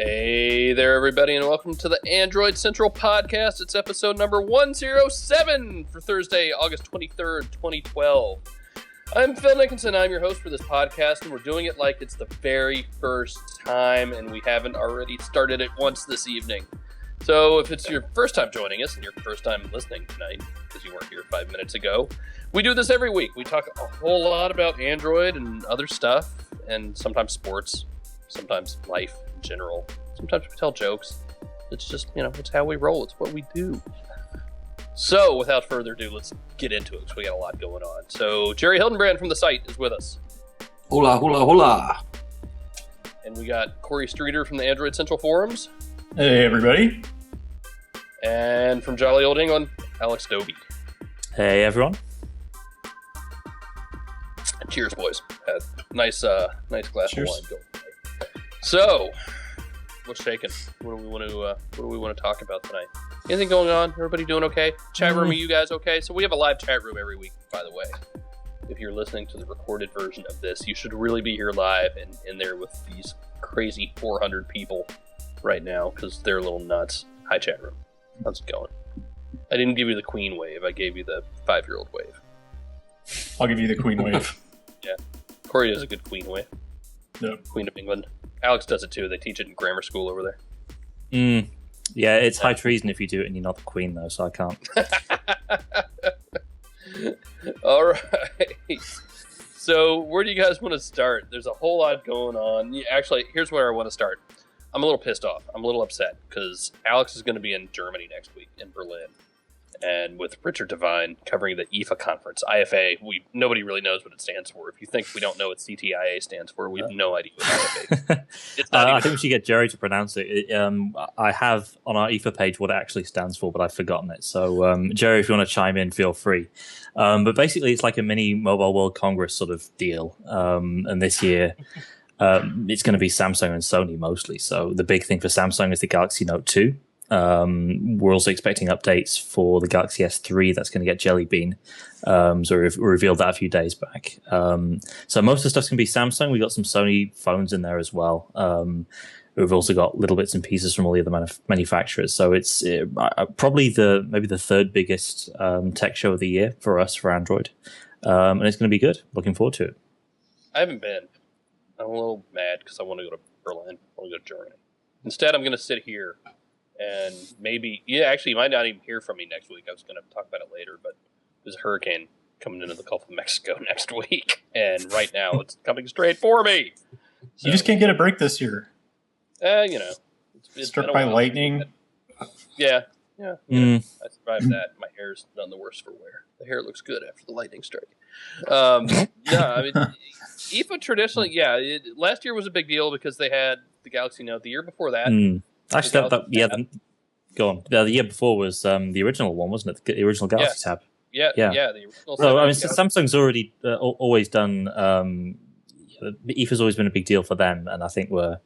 Hey there, everybody, and welcome to the Android Central Podcast. It's episode number 107 for Thursday, August 23rd, 2012. I'm Phil Nickinson. I'm your host for this podcast, and we're doing it like it's the very first time, and we haven't already started it once this evening. So if it's your first time joining us and your first time listening tonight, because you weren't here 5 minutes ago, we do this every week. We talk a whole lot about Android and other stuff, and sometimes sports, sometimes life in general. Sometimes we tell jokes. It's just, it's how we roll. It's what we do. So without further ado, let's get into it, because we got a lot going on. So Jerry Hildenbrand from the site is with us. Hola, hola, hola. And we got Corey Streeter from the Android Central Forums. Hey, everybody. And from Jolly Old England, Alex Dobie. Hey, everyone. Cheers, boys. Nice glass Cheers. of wine going. So, what's shaking? What do we want to talk about tonight? Anything going on? Everybody doing okay? Chat room, are you guys okay? So we have a live chat room every week, by the way. If you're listening to the recorded version of this, you should really be here live and in there with these crazy 400 people right now, because they're a little nuts. Hi, chat room. How's it going? I didn't give you the queen wave. I gave you the 5-year-old wave. I'll give you the queen wave. Yeah. Corey does a good queen wave. Yep. Queen of England. Alex does it too. They teach it in grammar school over there. Yeah, it's high treason if you do it and you're not the queen, though, so I can't. All right. So where do you guys want to start? There's a whole lot going on. Actually, here's where I want to start. I'm a little pissed off. I'm a little upset because Alex is going to be in Germany next week, in Berlin, and with Richard Devine covering the IFA conference. IFA, nobody really knows what it stands for. If you think we don't know what CTIA stands for, we have no idea what IFA is. It's not I think we should get Jerry to pronounce it. I have on our IFA page what it actually stands for, but I've forgotten it. So, Jerry, if you want to chime in, feel free. But basically, it's like a mini Mobile World Congress sort of deal. And this year, it's going to be Samsung and Sony mostly. So the big thing for Samsung is the Galaxy Note 2. We're also expecting updates for the Galaxy S3 that's going to get Jelly Bean. So we revealed that a few days back. So most of the stuff's going to be Samsung. We got some Sony phones in there as well. We've also got little bits and pieces from all the other manufacturers. So it's probably maybe the third biggest tech show of the year for us for Android. And it's going to be good. Looking forward to it. I haven't been. I'm a little mad because I want to go to Berlin. I want to go to Germany. Instead, I'm going to sit here. And maybe, actually, you might not even hear from me next week. I was going to talk about it later, but there's a hurricane coming into the Gulf of Mexico next week. And right now, it's coming straight for me. So, You just can't get a break this year. It's Struck by lightning. Yeah. I survived that. My hair's none the worse for wear. The hair looks good after the lightning strike. IFA traditionally, last year was a big deal because they had the Galaxy Note. The year before that... Actually, go on. The year before was the original one, wasn't it? The original Galaxy Tab. Yeah. The original. So, Samsung's already always done. IFA's always been a big deal for them, and I think we're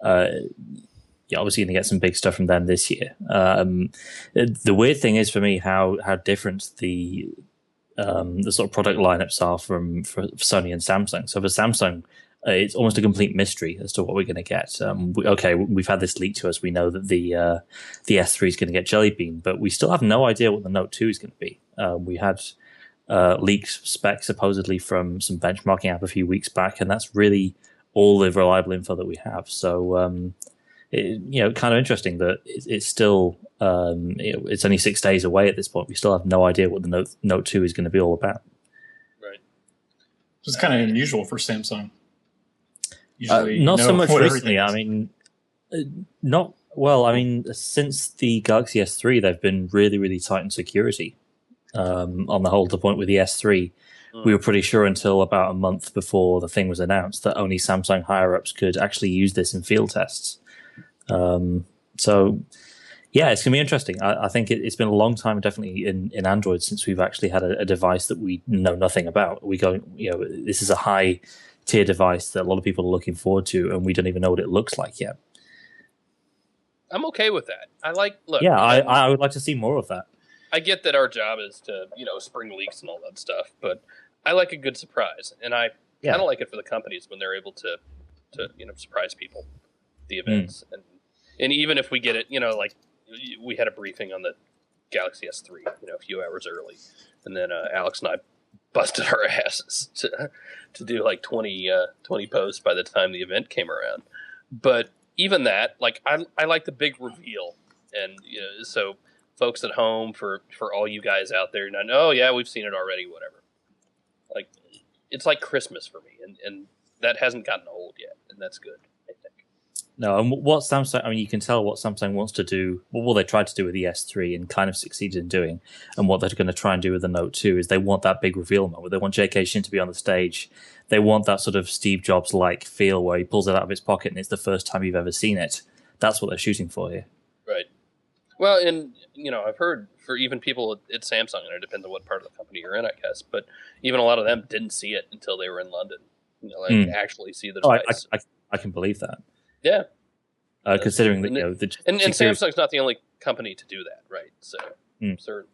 obviously going to get some big stuff from them this year. The weird thing is for me how different the sort of product lineups are for Sony and Samsung. So for Samsung, it's almost a complete mystery as to what we're going to get. We've had this leaked to us. We know that the S3 is going to get Jelly Bean, but we still have no idea what the Note 2 is going to be. We had leaked specs supposedly from some benchmarking app a few weeks back, and that's really all the reliable info that we have. So, kind of interesting that it's still it's only 6 days away at this point. We still have no idea what the Note 2 is going to be all about. Right. It's kind of unusual for Samsung. Not so much recently. Since the Galaxy S3, they've been really, really tight in security. On the whole, to the point with the S3, we were pretty sure until about a month before the thing was announced that only Samsung higher-ups could actually use this in field tests. It's going to be interesting. I think it's been a long time, definitely in Android, since we've actually had a device that we know nothing about. This is a high-tier device that a lot of people are looking forward to, and we don't even know what it looks like yet. I'm okay with that. I would like to see more of that. I get that our job is to, spring leaks and all that stuff, but I like a good surprise, and I kind of like it for the companies when they're able to surprise people, the events, and And even if we get it, like we had a briefing on the Galaxy S3, a few hours early, and then Alex and I busted our asses to do like 20 posts by the time the event came around. But even that, like I like the big reveal, and so folks at home, for all you guys out there, oh yeah, we've seen it already, whatever. Like it's like Christmas for me, and that hasn't gotten old yet, and that's good, I think. No, and what Samsung, I mean, you can tell what Samsung wants to do, what they tried to do with the S3 and kind of succeeded in doing, and what they're going to try and do with the Note 2 is they want that big reveal moment. They want J.K. Shin to be on the stage. They want that sort of Steve Jobs-like feel where he pulls it out of his pocket and it's the first time you've ever seen it. That's what they're shooting for here. Right. Well, and, I've heard for even people at Samsung, and it depends on what part of the company you're in, I guess, but even a lot of them didn't see it until they were in London, actually see the device. I can believe that. Yeah. Considering that, and Samsung's not the only company to do that, right? So, certainly.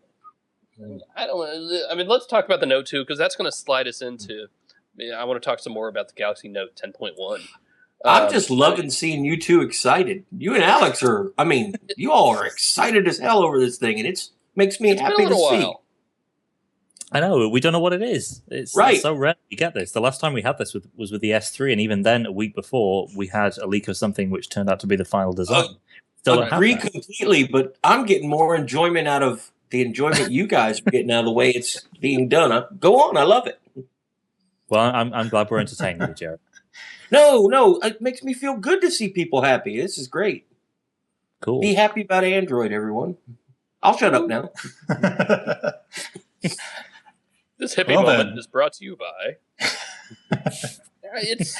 I don't know. I mean, let's talk about the Note 2, because that's going to slide us into, I want to talk some more about the Galaxy Note 10.1. I'm just loving seeing you two excited. You and Alex you all are excited as hell over this thing, and it makes me happy to see. I know, we don't know what it is. It's so rare you get this. The last time we had this was with the S3, and even then, a week before, we had a leak of something which turned out to be the final design. Agree completely, but I'm getting more enjoyment out of the enjoyment you guys are getting out of the way it's being done. Go on, I love it. Well, I'm glad we're entertaining you, Jared. No, it makes me feel good to see people happy. This is great. Cool. Be happy about Android, everyone. I'll shut up now. This hippie moment is brought to you by. It's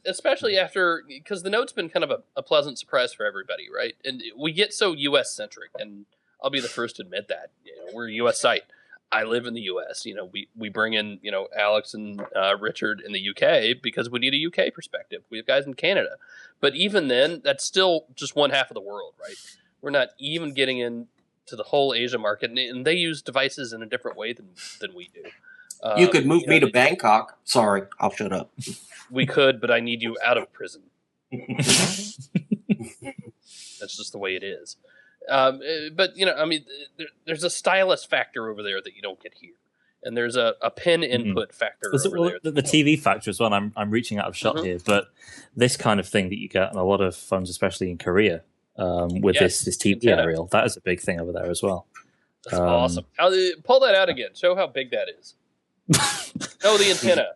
especially after, because the Note's been kind of a pleasant surprise for everybody, right? And we get so U.S. centric, and I'll be the first to admit that. We're a U.S. site. I live in the U.S. We bring in Alex and Richard in the U.K. because we need a U.K. perspective. We have guys in Canada, but even then, that's still just one half of the world, right? We're not even getting in to the whole Asia market, and they use devices in a different way than we do. You could move me to Bangkok. Sorry, I'll shut up. We could, but I need you out of prison. That's just the way it is. But there's a stylus factor over there that you don't get here, and there's a pen input factor over there. The TV factor as well. I'm reaching out of shot here, but this kind of thing that you get on a lot of phones, especially in Korea. With this TV aerial, that is a big thing over there as well. That's awesome. Pull that out again. Show how big that is. Oh, the antenna.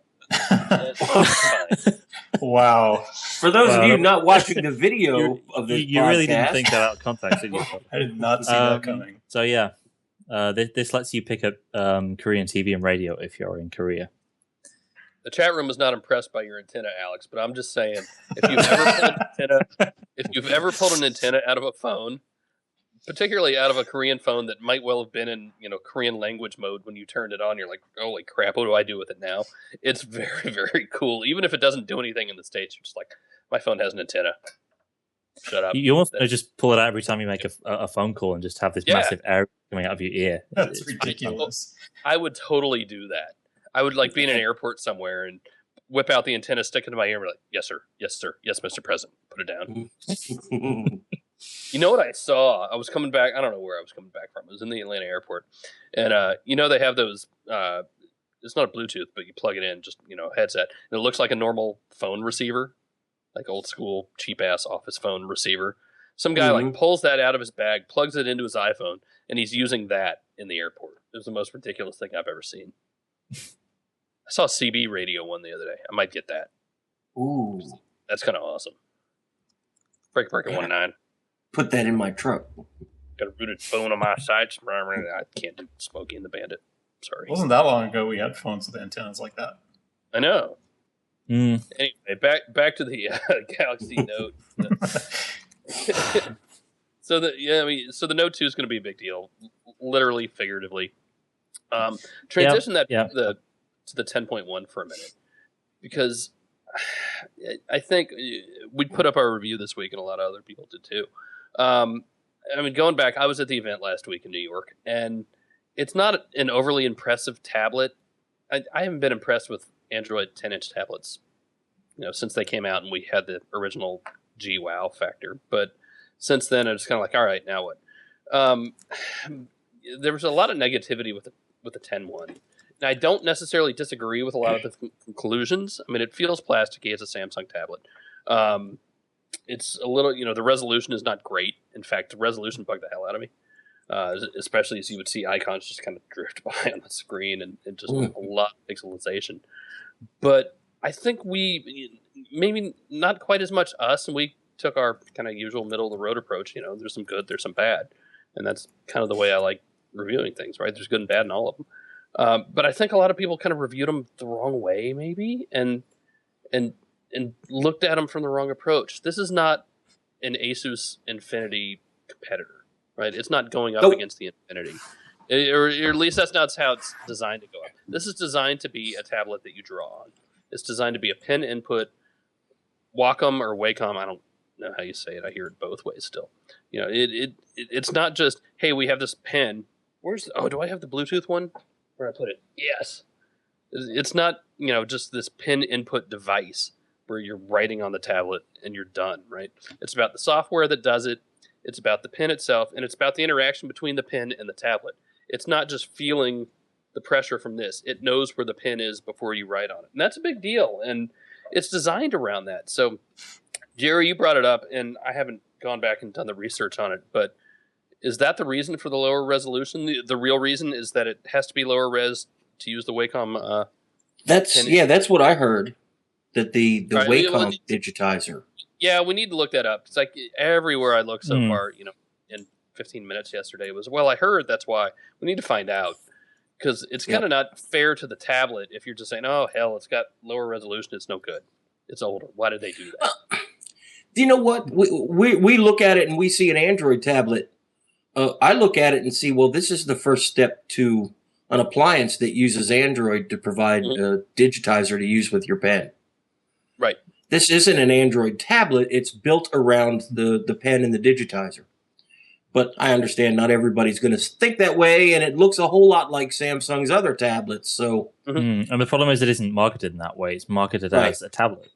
Wow. For those of you not watching the video of this you really didn't think that out of context, did you? I did not see that coming. So yeah, this lets you pick up Korean TV and radio if you're in Korea. The chat room is not impressed by your antenna, Alex, but I'm just saying, if you've ever pulled an antenna out of a phone, particularly out of a Korean phone that might well have been in Korean language mode when you turned it on, you're like, holy crap, what do I do with it now? It's very, very cool. Even if it doesn't do anything in the States, you're just like, my phone has an antenna. Shut up. You almost just pull it out every time you make a phone call and just have this massive air coming out of your ear. That's ridiculous. I would totally do that. I would be in an airport somewhere and whip out the antenna, stick it in my ear, and be like, yes, sir. Yes, sir. Yes, Mr. President. Put it down. You know what I saw? I was coming back. I don't know where I was coming back from. It was in the Atlanta airport. And, they have those, it's not a Bluetooth, but you plug it in, just, headset. And it looks like a normal phone receiver, like old school, cheap ass office phone receiver. Some guy pulls that out of his bag, plugs it into his iPhone, and he's using that in the airport. It was the most ridiculous thing I've ever seen. I saw a CB radio one the other day. I might get that. Ooh. That's kind of awesome. Break 19. Put that in my truck. Got a rooted phone on my side. I can't do Smokey and the Bandit. Sorry. It wasn't that long ago we had phones with antennas like that. I know. Anyway, back to the Galaxy Note. So the Note 2 is going to be a big deal, literally, figuratively. Transition to the 10.1 for a minute, because I think we'd put up our review this week, and a lot of other people did too. Going back, I was at the event last week in New York, and it's not an overly impressive tablet. I haven't been impressed with Android 10-inch tablets, since they came out and we had the original gee wow factor. But since then, it's kind of like, all right, now what? Um, there was a lot of negativity with the 10-1. And I don't necessarily disagree with a lot of the conclusions. I mean, it feels plasticky as a Samsung tablet. It's a little, the resolution is not great. In fact, the resolution bugged the hell out of me, especially as you would see icons just kind of drift by on the screen and just a lot of pixelization. But I think maybe not quite as much us, and we took our kind of usual middle of the road approach. There's some good, there's some bad, and that's kind of the way I like reviewing things, right? There's good and bad in all of them. But I think a lot of people kind of reviewed them the wrong way, maybe, and looked at them from the wrong approach. This is not an Asus Infinity competitor, right? It's not going up against the Infinity. Or at least that's not how it's designed to go up. This is designed to be a tablet that you draw on. It's designed to be a pen input, Wacom or Wacom. I don't know how you say it. I hear it both ways still. It's not just, hey, we have this pen. Do I have the Bluetooth one? Where I put it? Yes. It's not, just this pen input device where you're writing on the tablet and you're done, right? It's about the software that does it. It's about the pen itself, and it's about the interaction between the pen and the tablet. It's not just feeling the pressure from this. It knows where the pen is before you write on it. And that's a big deal, and it's designed around that. So, Jerry, you brought it up, and I haven't gone back and done the research on it, but is that the reason for the lower resolution? The real reason is that it has to be lower res to use the Wacom that's what I heard. That the Wacom digitizer. Yeah, we need to look that up. It's like everywhere I look so far, in 15 minutes yesterday was, I heard that's why. We need to find out. Because it's kind of not fair to the tablet if you're just saying, oh, hell, it's got lower resolution, it's no good. It's older. Why did they do that? Do you know what? We look at it and we see an Android tablet. I look at it and see, this is the first step to an appliance that uses Android to provide a digitizer to use with your pen. Right. This isn't an Android tablet. It's built around the pen and the digitizer. But I understand not everybody's going to think that way, and it looks a whole lot like Samsung's other tablets. So, and the problem is it isn't marketed in that way. It's marketed as a tablet.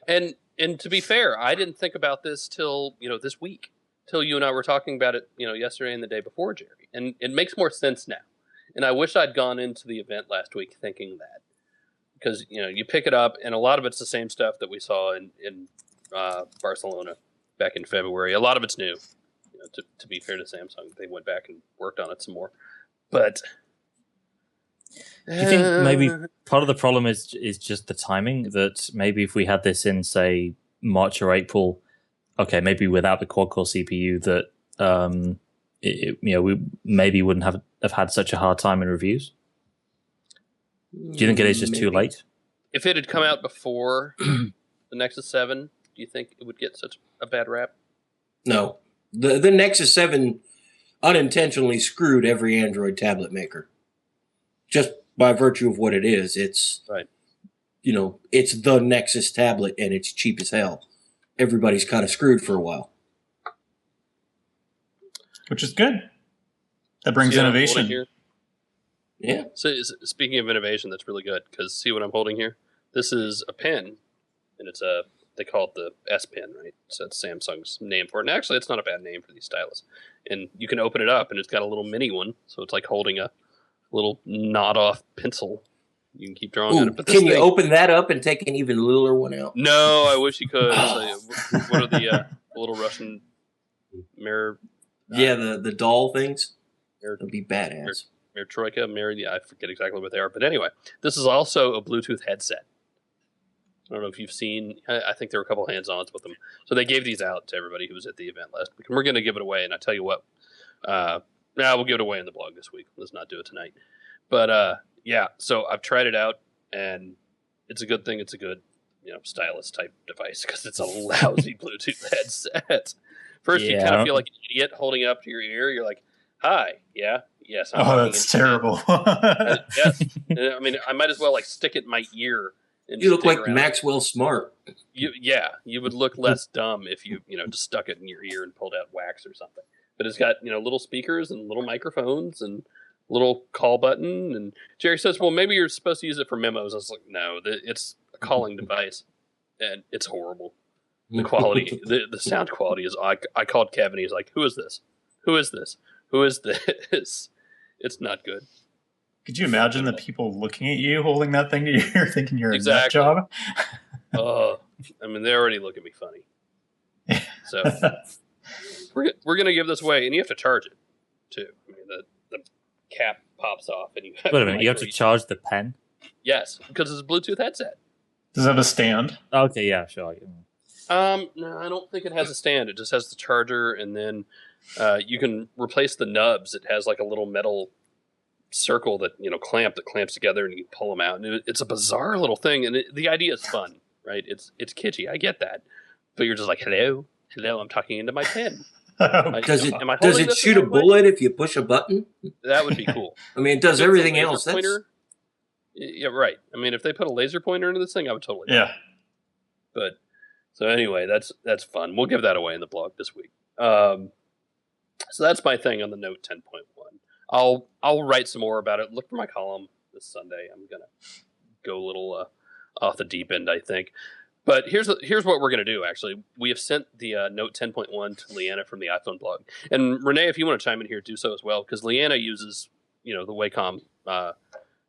And to be fair, I didn't think about this till this week, till you and I were talking about it yesterday and the day before, Jerry. And it makes more sense now. And I wish I'd gone into the event last week thinking that. Because, you pick it up, and a lot of it's the same stuff that we saw in Barcelona back in February. A lot of it's new. To be fair to Samsung, they went back and worked on it some more. But do you think maybe part of the problem is just the timing? That maybe if we had this in, say, March or April, okay, maybe without the quad-core CPU, that we maybe wouldn't have had such a hard time in reviews? Do you think it is just too late? If it had come out before the Nexus 7, do you think it would get such a bad rap? No. The Nexus 7 unintentionally screwed every Android tablet maker. Just by virtue of what it is. It's, right. It's the Nexus tablet, and it's cheap as hell. Everybody's kind of screwed for a while. Which is good. That brings innovation. Yeah. So speaking of innovation, that's really good, because see what I'm holding here? This is a pen, and they call it the S Pen, right? So that's Samsung's name for it. And actually, it's not a bad name for these stylus. And you can open it up, and it's got a little mini one, so it's like holding a little gnawed-off pencil. You can keep drawing on it. But can you open that up and take an even littler one out? No, I wish you could. What are the little Russian mirror? Yeah, the doll things. It'll be badass. Troika, I forget exactly what they are. But anyway, this is also a Bluetooth headset. I don't know if you've seen, I think there were a couple hands-ons with them. So they gave these out to everybody who was at the event last week. And we're going to give it away. And I tell you what, we'll give it away in the blog this week. Let's not do it tonight. But so I've tried it out, and it's a good thing. It's a good, stylus type device, because it's a lousy Bluetooth headset. First, you kind of feel like an idiot holding it up to your ear. You're like, hi, yes. That's terrible. Yes. I mean, I might as well stick it in my ear. And you look like Maxwell Smart. You would look less dumb if you just stuck it in your ear and pulled out wax or something. But it's got little speakers and little microphones and little call button. And Jerry says, well, maybe you're supposed to use it for memos. I was like, no, it's a calling device, and it's horrible. The quality, the sound quality is. I called Kevin. He's like, "Who is this? Who is this? Who is this?" It's not good. Could you imagine the people looking at you holding that thing to your ear, thinking you're a nut Exactly. job? I mean, they already look at me funny. So we're gonna give this away, and you have to charge it too. I mean, the cap pops off, and you have Wait a minute, you have to charge the pen? Yes, because it's a Bluetooth headset. Does it have a stand? Okay, yeah, sure. No, I don't think it has a stand. It just has the charger, and then you can replace the nubs. It has like a little metal circle that clamps together, and you can pull them out. And it's a bizarre little thing, and the idea is fun, right? It's kitschy. I get that, but you're just like, hello, I'm talking into my pen. Does it shoot a bullet if you push a button? That would be cool. I mean, it does everything else. Yeah, right. I mean, if they put a laser pointer into this thing, I would totally. Yeah. But so anyway, that's fun. We'll give that away in the blog this week. So that's my thing on the Note 10.1. I'll write some more about it. Look for my column this Sunday. I'm gonna go a little off the deep end, I think. But here's what we're gonna do. Actually, we have sent the Note 10.1 to Leanna from the iPhone blog. And Renee, if you want to chime in here, do so as well, because Leanna uses the Wacom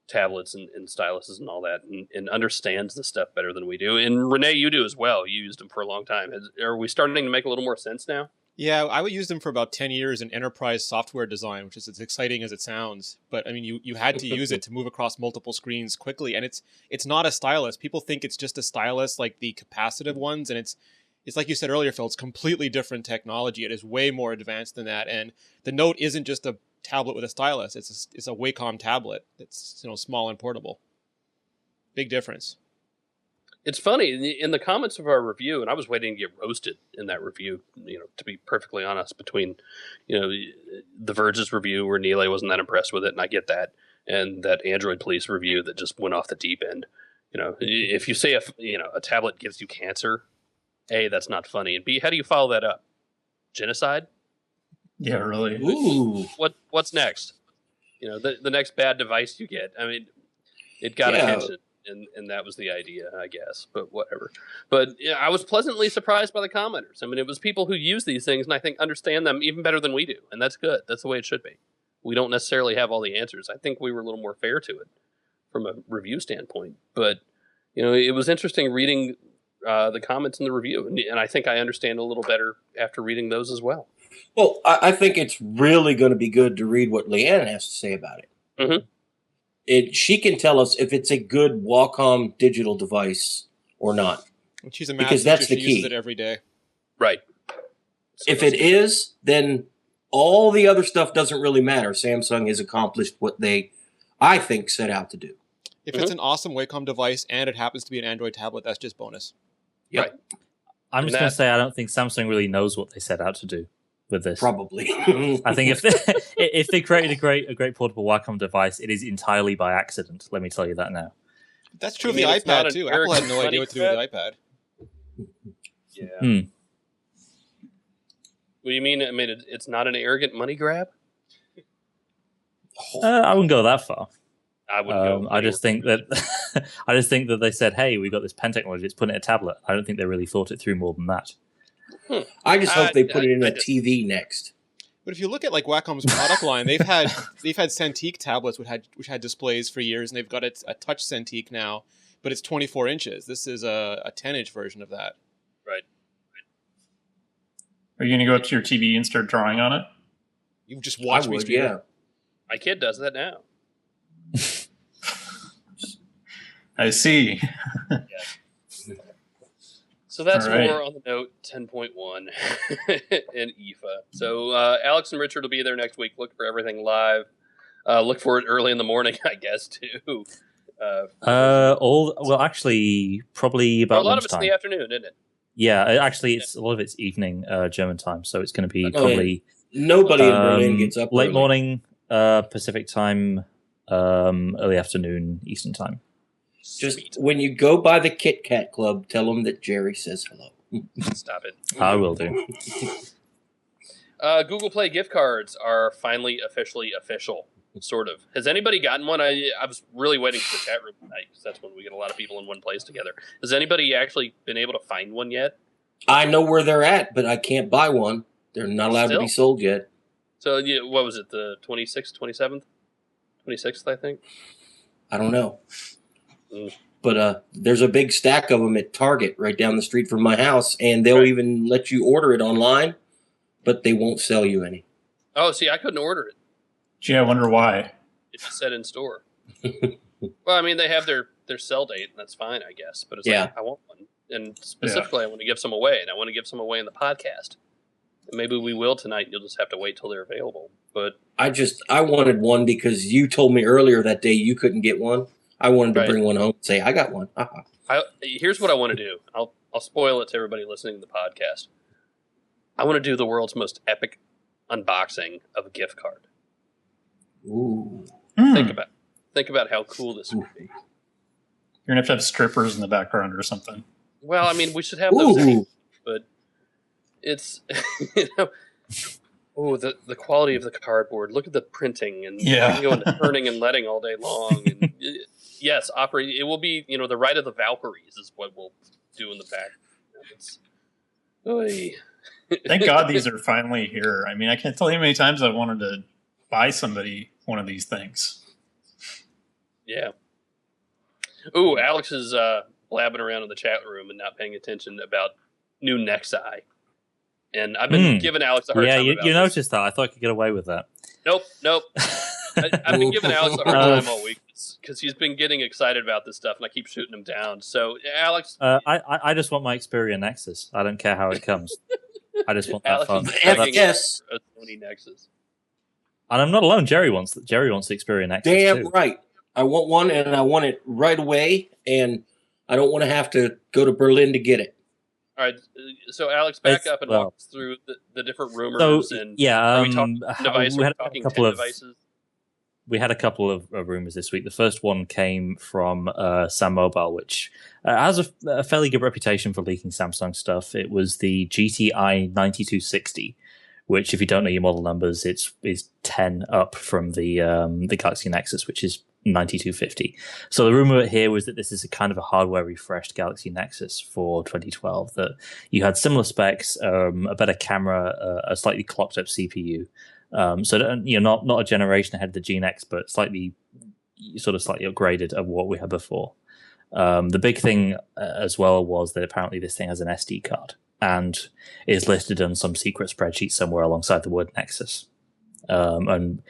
tablets and styluses and all that, and understands the stuff better than we do. And Renee, you do as well. You used them for a long time. Are we starting to make a little more sense now? Yeah, I would use them for about 10 years in enterprise software design, which is as exciting as it sounds. But I mean, you had to use it to move across multiple screens quickly, and it's not a stylus. People think it's just a stylus like the capacitive ones, and it's like you said earlier, Phil. It's completely different technology. It is way more advanced than that, and the Note isn't just a tablet with a stylus. It's a Wacom tablet. It's small and portable. Big difference. It's funny in the comments of our review, and I was waiting to get roasted in that review. To be perfectly honest, between the Verge's review where Neil wasn't that impressed with it, and I get that, and that Android Police review that just went off the deep end. If you say a tablet gives you cancer, A, that's not funny, and B, how do you follow that up? Genocide? Yeah, really. Ooh. What's next? The next bad device you get. I mean, it got attention. And that was the idea, I guess, but whatever. But I was pleasantly surprised by the commenters. I mean, it was people who use these things and I think understand them even better than we do. And that's good. That's the way it should be. We don't necessarily have all the answers. I think we were a little more fair to it from a review standpoint. But, it was interesting reading the comments in the review. And I think I understand a little better after reading those as well. Well, I think it's really going to be good to read what Leanna has to say about it. Mm-hmm. She can tell us if it's a good Wacom digital device or not. And she's a math because teacher. that's the she key. uses it every day. Right. So if it is, then all the other stuff doesn't really matter. Samsung has accomplished what they, I think, set out to do. If it's an awesome Wacom device and it happens to be an Android tablet, that's just bonus. Yep. Right. I'm just going to say I don't think Samsung really knows what they set out to do with this. Probably. I think if they created a great portable Wacom device, it is entirely by accident. Let me tell you that now. That's true of the iPad too. Apple had no idea what to do with the iPad. Yeah. What do you mean? I mean, it's not an arrogant money grab? I wouldn't go that far. I wouldn't go. I just think that they said, "Hey, we got this pen technology. Let's put it in a tablet." I don't think they really thought it through more than that. I just hope they put it in a TV next. But if you look at like Wacom's product line, they've had Cintiq tablets which had displays for years, and they've got a touch Cintiq now, but it's 24 inches. This is a 10-inch version of that. Right. Are you going to go up to your TV and start drawing on it? You just watch me stream. Yeah. My kid does that now. I see. Yeah. So that's All right. more on the Note 10.1 and IFA. So Alex and Richard will be there next week. Look for everything live. Look for it early in the morning, I guess, too. Actually, probably about a lot lunchtime. of it's in the afternoon, isn't it? Yeah, actually, a lot of it's evening German time, so it's going to be probably Nobody in Berlin gets up late early. morning Pacific time, early afternoon Eastern time. Just when you go by the Kit Kat Club, tell them that Jerry says hello. Stop it. I will do. Google Play gift cards are finally officially official, sort of. Has anybody gotten one? I was really waiting for the chat room tonight because that's when we get a lot of people in one place together. Has anybody actually been able to find one yet? I know where they're at, but I can't buy one. They're not allowed to be sold yet. So, what was it, the 26th, 27th? 26th, I think? I don't know. But there's a big stack of them at Target right down the street from my house, and they'll even let you order it online, but they won't sell you any. Oh, see, I couldn't order it. Gee, I wonder why. It just said in store. Well, I mean, they have their sell date, and that's fine, I guess. But it's like, I want one. And specifically, I want to give some away, and I want to give some away in the podcast. And maybe we will tonight, and you'll just have to wait till they're available. But I wanted one because you told me earlier that day you couldn't get one. I wanted to bring one home and say, I got one. Here's what I want to do. I'll spoil it to everybody listening to the podcast. I want to do the world's most epic unboxing of a gift card. Ooh. Think about how cool this would be. You're going to have strippers in the background or something. Well, I mean, we should have those anyway, but it's, the quality of the cardboard. Look at the printing, and you can go into turning and letting all day long. And yes, it will be, the Rite of the Valkyries is what we'll do in the back. Thank God these are finally here. I mean, I can't tell you how many times I've wanted to buy somebody one of these things. Yeah. Ooh, Alex is blabbing around in the chat room and not paying attention about new Nexi. And I've been giving Alex a hard time about you noticed that. I thought I could get away with that. Nope. I've been giving Alex a hard time all week because he's been getting excited about this stuff, and I keep shooting him down. So, Alex... I just want my Xperia Nexus. I don't care how it comes. I just want that fun. Yes. A Sony Nexus. And I'm not alone. Jerry wants the Xperia Nexus Damn too. right. I want one, and I want it right away, and I don't want to have to go to Berlin to get it. All right, so Alex, back up and walk us through the different rumors. Are we talking devices? We had a couple of rumors this week. The first one came from Sam Mobile, which has a fairly good reputation for leaking Samsung stuff. It was the GTI 9260, which, if you don't know your model numbers, is 10 up from the Galaxy Nexus, which is 9250. So the rumor here was that this is a kind of a hardware refreshed Galaxy Nexus for 2012, that you had similar specs, a better camera, a slightly clocked up CPU. So not a generation ahead of the G-Nex, but slightly upgraded of what we had before. The big thing as well was that apparently this thing has an SD card and is listed on some secret spreadsheet somewhere alongside the word Nexus. And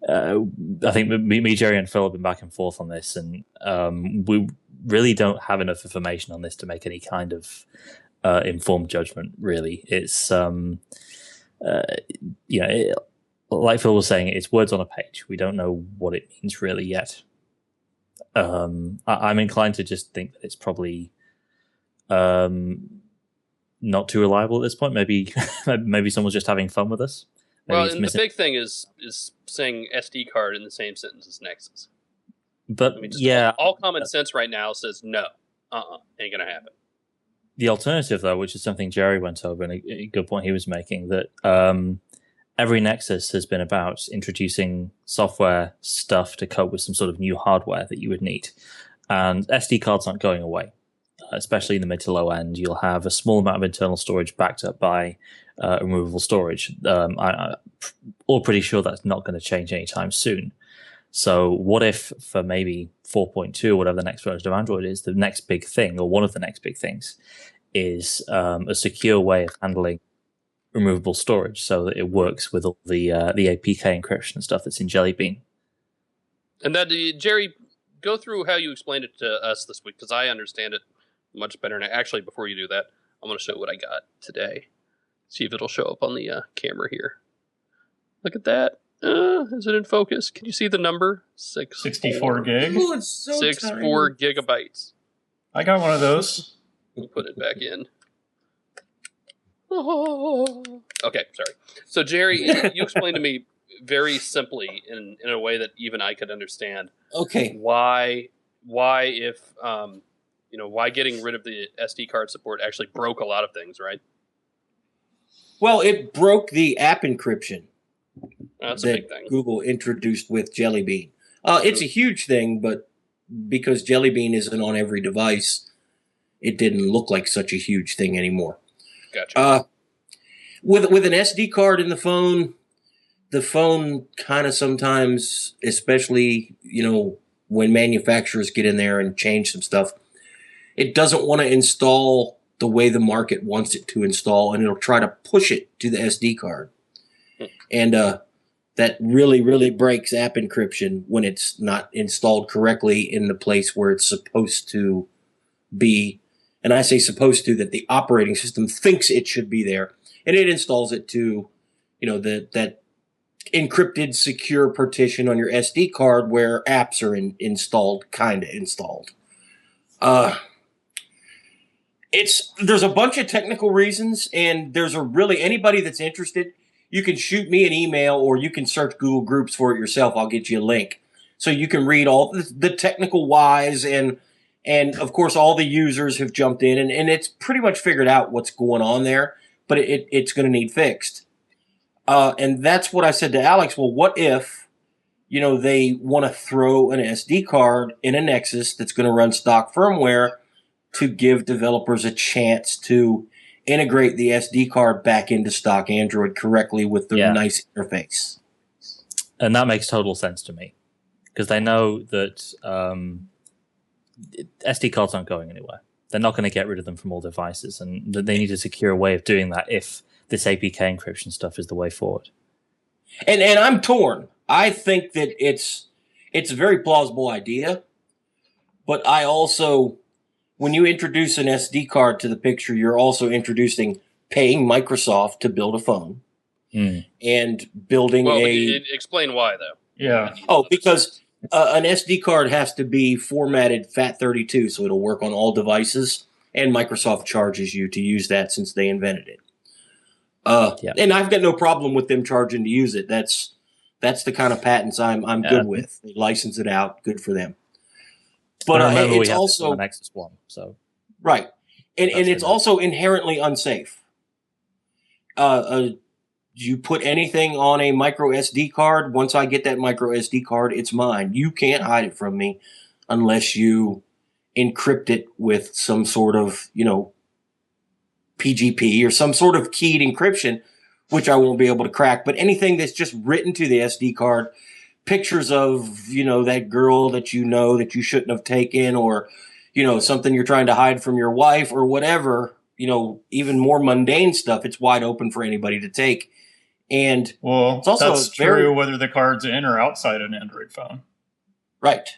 I think me, Jerry, and Phil have been back and forth on this, and we really don't have enough information on this to make any kind of informed judgment. Really, it's like Phil was saying, it's words on a page. We don't know what it means really yet. I'm inclined to just think that it's probably not too reliable at this point. Maybe someone's just having fun with us. Maybe the big thing is saying SD card in the same sentence as Nexus. But all common sense right now says no, ain't gonna happen. The alternative, though, which is something Jerry went over, and a good point he was making, that every Nexus has been about introducing software stuff to cope with some sort of new hardware that you would need, and SD cards aren't going away. Especially in the mid to low end, you'll have a small amount of internal storage backed up by removable storage. I'm all pretty sure that's not going to change anytime soon. So what if for maybe 4.2 or whatever the next version of Android is, the next big thing, or one of the next big things, is a secure way of handling removable storage so that it works with all the APK encryption and stuff that's in Jelly Bean. And that, Jerry, go through how you explained it to us this week, because I understand it much better. And actually, before you do that, I'm going to show what I got today. See if it'll show up on the camera here. Look at that. Is it in focus? Can you see the number? 64 gig? Oh, it's so 64 gigabytes. I got one of those. We'll put it back in. Oh. Okay, sorry. So, Jerry, you explained to me very simply in a way that even I could understand. Okay. Why getting rid of the SD card support actually broke a lot of things, right? Well, it broke the app encryption. That's a big thing. Google introduced with Jelly Bean. It's a huge thing, but because Jelly Bean isn't on every device, it didn't look like such a huge thing anymore. Gotcha. With an SD card in the phone kind of sometimes, especially, when manufacturers get in there and change some stuff, it doesn't want to install the way the market wants it to install, and it'll try to push it to the SD card. And that really, really breaks app encryption when it's not installed correctly in the place where it's supposed to be. And I say supposed to, that the operating system thinks it should be there, and it installs it to, that encrypted secure partition on your SD card where apps are installed. There's a bunch of technical reasons, and there's anybody that's interested, you can shoot me an email or you can search Google Groups for it yourself. I'll get you a link so you can read all the technical whys, and of course all the users have jumped in, and it's pretty much figured out what's going on there, but it's going to need fixed. And that's what I said to Alex. Well, what if, they want to throw an SD card in a Nexus that's going to run stock firmware to give developers a chance to integrate the SD card back into stock Android correctly with the nice interface. And that makes total sense to me, because they know that SD cards aren't going anywhere. They're not going to get rid of them from all devices, and they need a secure way of doing that if this APK encryption stuff is the way forward. And I'm torn. I think that it's a very plausible idea, but I also, when you introduce an SD card to the picture, you're also introducing paying Microsoft to build a phone and building explain why, though. Yeah. Oh, because an SD card has to be formatted FAT32, so it'll work on all devices, and Microsoft charges you to use that since they invented it. And I've got no problem with them charging to use it. That's the kind of patents I'm good with. They license it out, good for them. But it's also the Nexus One, so right, and it's also inherently unsafe. You put anything on a micro SD card, once I get that micro SD card, it's mine. You can't hide it from me unless you encrypt it with some sort of, PGP or some sort of keyed encryption, which I won't be able to crack. But anything that's just written to the SD card, pictures of, that girl that that you shouldn't have taken, or, something you're trying to hide from your wife or whatever, even more mundane stuff, it's wide open for anybody to take. And it's also that's true whether the card's in or outside an Android phone. Right.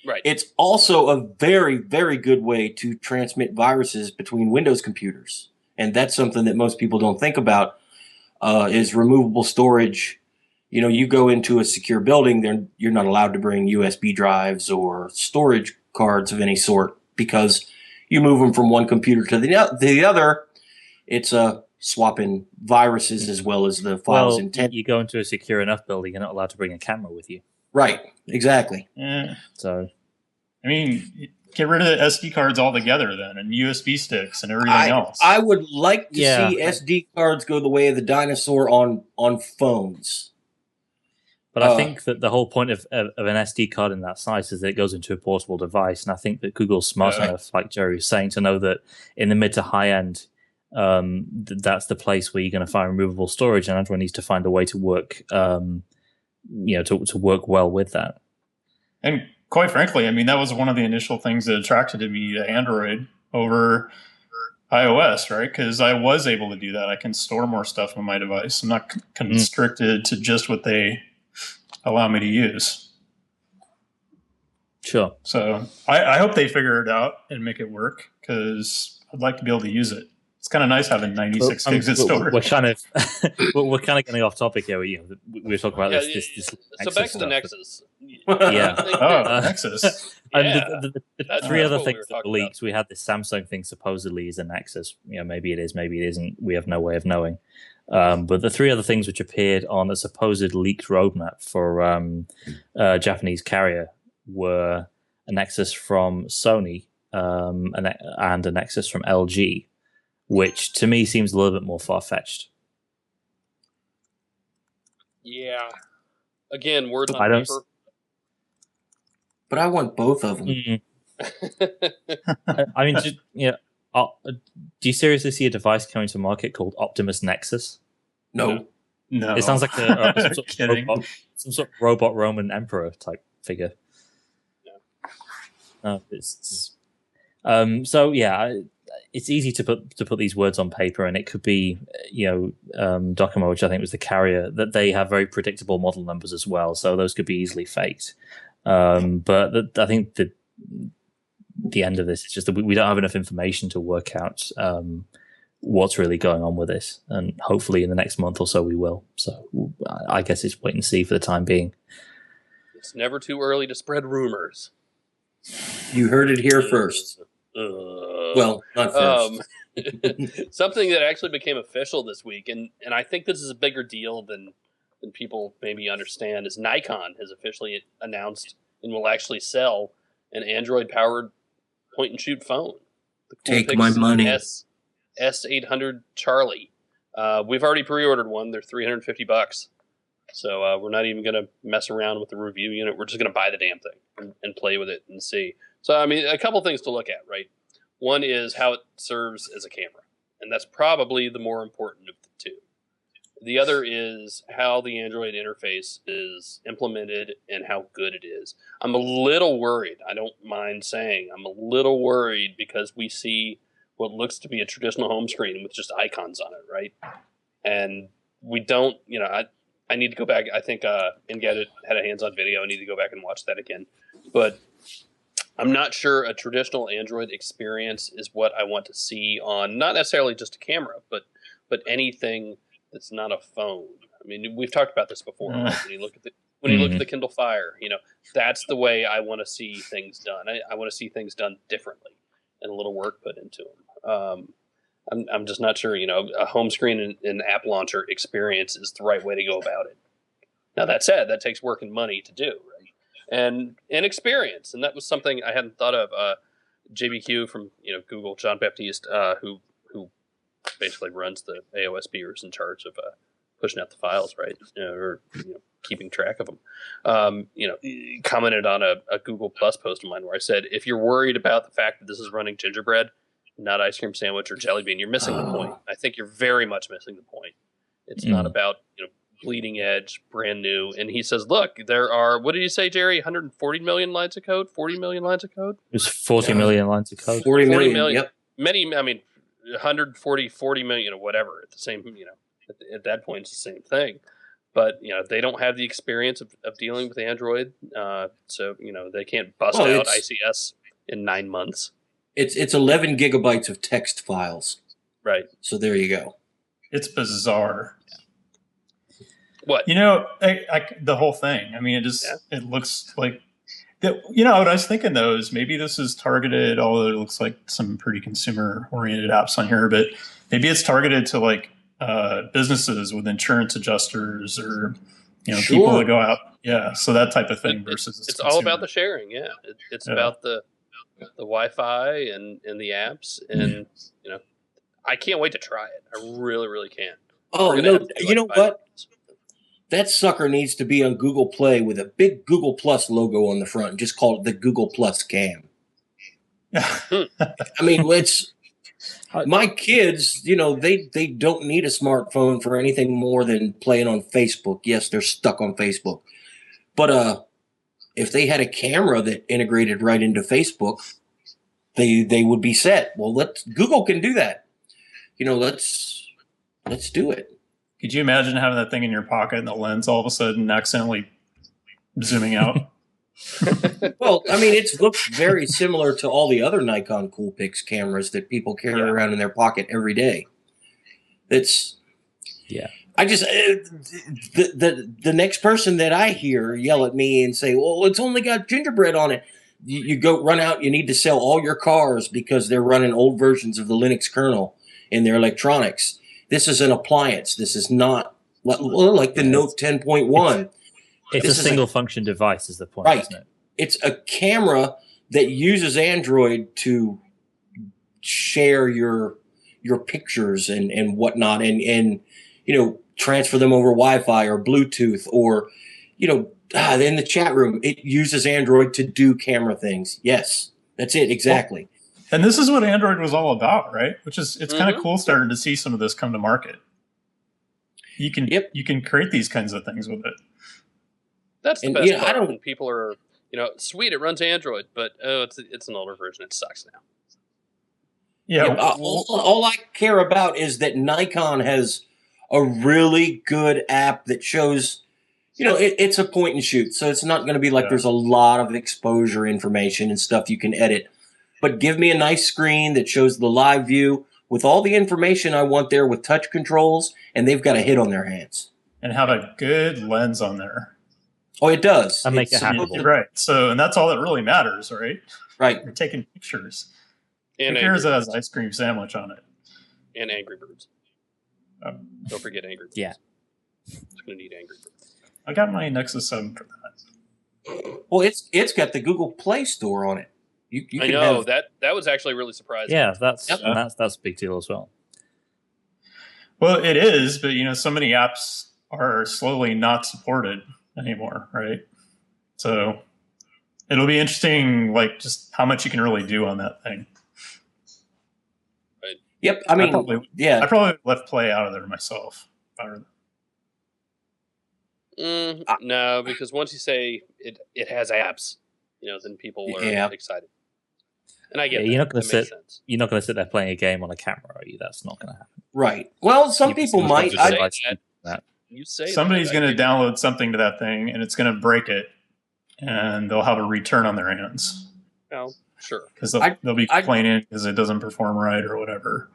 Right. It's also a very, very good way to transmit viruses between Windows computers. And that's something that most people don't think about, is removable storage. You go into a secure building, you're not allowed to bring USB drives or storage cards of any sort, because you move them from one computer to the other. It's swapping viruses as well as the files intent. You go into a secure enough building, you're not allowed to bring a camera with you. Right, exactly. Yeah. So, get rid of the SD cards altogether then, and USB sticks and everything else. I would like to see SD cards go the way of the dinosaur on phones. But I think that the whole point of an SD card in that size is that it goes into a portable device, and I think that Google's smart enough, like Jerry was saying, to know that in the mid to high end, that's the place where you're going to find removable storage, and everyone needs to find a way to work, to work well with that. And quite frankly, that was one of the initial things that attracted me to Android over iOS, right? Because I was able to do that. I can store more stuff on my device. I'm not constricted to just what they allow me to use. Sure. So I hope they figure it out and make it work, because I'd like to be able to use it. It's kind of nice having 96 gigs of storage. We're kind of getting off topic here. We were talking about this. So back to the Nexus. Yeah. Nexus. And the three other things that were leaked, we had this Samsung thing supposedly is a Nexus. Maybe it is, maybe it isn't. We have no way of knowing. But the three other things which appeared on a supposed leaked roadmap for a Japanese carrier were a Nexus from Sony and a Nexus from LG, which to me seems a little bit more far-fetched. Yeah. Again, words on paper. But I want both of them. Mm-hmm. Do you seriously see a device coming to market called Optimus Nexus? No. No, It sounds like some sort of robot Roman emperor type figure. No, so yeah, it's easy to put these words on paper, and it could be, Docomo, which I think was the carrier, that they have very predictable model numbers as well, so those could be easily faked. But I think the end of this is just that we don't have enough information to work out what's really going on with this, and hopefully in the next month or so we will. So I guess it's wait and see for the time being. It's never too early to spread rumors. You heard it here first. Well, not first. Something that actually became official this week, and I think this is a bigger deal than people maybe understand, is Nikon has officially announced and will actually sell an Android-powered point-and-shoot phone. The Take my money. S800 Charlie. We've already pre-ordered one. They're $350. So we're not even going to mess around with the review unit. We're just going to buy the damn thing and play with it and see. So, I mean, a couple things to look at, right? One is how it serves as a camera, and that's probably the more important of the two. The other is how the Android interface is implemented and how good it is. I'm a little worried. I don't mind saying I'm a little worried because we see what looks to be a traditional home screen with just icons on it, right? And we don't, I need to go back. I think Engadget had a hands-on video. I need to go back and watch that again. But I'm not sure a traditional Android experience is what I want to see on not necessarily just a camera, but anything that's not a phone. I mean, we've talked about this before. Right? When you look at the Kindle Fire, that's the way I want to see things done. I want to see things done differently and a little work put into them. I'm just not sure, a home screen and app launcher experience is the right way to go about it. Now, that said, that takes work and money to do, right? And experience. And that was something I hadn't thought of. JBQ from, Google, John Baptiste, who basically runs the AOSP or is in charge of pushing out the files, right? Or keeping track of them. Commented on a Google Plus post of mine where I said, if you're worried about the fact that this is running gingerbread, not ice cream sandwich or jelly bean, you're missing the point. I think you're very much missing the point. It's not about, bleeding edge, brand new. And he says, look, there are, what did you say, Jerry? 140 million lines of code? 40 million lines of code? There's 40 million lines of code. 40 million, yep. Many, 40 million, whatever. At the same, at that point, it's the same thing. But, they don't have the experience of dealing with Android. So, they can't bust out ICS in 9 months. It's 11 gigabytes of text files. Right. So there you go. It's bizarre. What? The whole thing. I mean, it looks like that. What I was thinking though is maybe this is targeted, although it looks like some pretty consumer oriented apps on here, but maybe it's targeted to like businesses with insurance adjusters or people that go out. Yeah. So that type of thing versus it's all about the sharing. Yeah. It's about the Wi-Fi and the apps, and I can't wait to try it. I really, really can. Oh no! You know what? That sucker needs to be on Google Play with a big Google Plus logo on the front. Just call it the Google Plus Cam. I mean, my kids. They don't need a smartphone for anything more than playing on Facebook. Yes, they're stuck on Facebook, but if they had a camera that integrated right into Facebook, they would be set. Well, Google can do that. Let's do it. Could you imagine having that thing in your pocket and the lens all of a sudden accidentally zooming out? Well, I mean, it looks very similar to all the other Nikon Coolpix cameras that people carry around in their pocket every day. I just the next person that I hear yell at me and say, "Well, it's only got gingerbread on it." You go run out. You need to sell all your cars because they're running old versions of the Linux kernel in their electronics. This is an appliance. This is not like the Note 10.1. It's a single function device is the point, right. Isn't it? It's a camera that uses Android to share your pictures and whatnot and transfer them over Wi-Fi or Bluetooth or, in the chat room. It uses Android to do camera things. Yes, that's it. Exactly. And this is what Android was all about, right? It's kind of cool starting to see some of this come to market. You can create these kinds of things with it. That's the best part. When people are, sweet, it runs Android, but it's an older version. It sucks now. Yeah. All I care about is that Nikon has a really good app that shows, it's a point and shoot. So it's not going to be like there's a lot of exposure information and stuff you can edit. But give me a nice screen that shows the live view with all the information I want there with touch controls, and they've got a hit on their hands. And have a good lens on there. Oh, it does. And make it handleable. Right. So, and that's all that really matters, right? Right. You're taking pictures. And here's an ice cream sandwich on it. And Angry Birds. Don't forget Angry Birds. Yeah. It's going to need Angry Birds. I got my Nexus 7 for that. Well, it's got the Google Play Store on it. You I know that was actually really surprising. Yeah, that's a big deal as well. Well, it is, but so many apps are slowly not supported anymore, right? So it'll be interesting, like just how much you can really do on that thing. Right. Yep. I mean, I probably left Play out of there myself. No, because once you say it has apps, then people are excited. And I get you're not going to sit there playing a game on a camera, are you? That's not going to happen. Right. Well, some people might. Somebody's going to download something to that thing, and it's going to break it, and they'll have a return on their hands. Oh, sure. Because they'll be complaining because it doesn't perform right or whatever.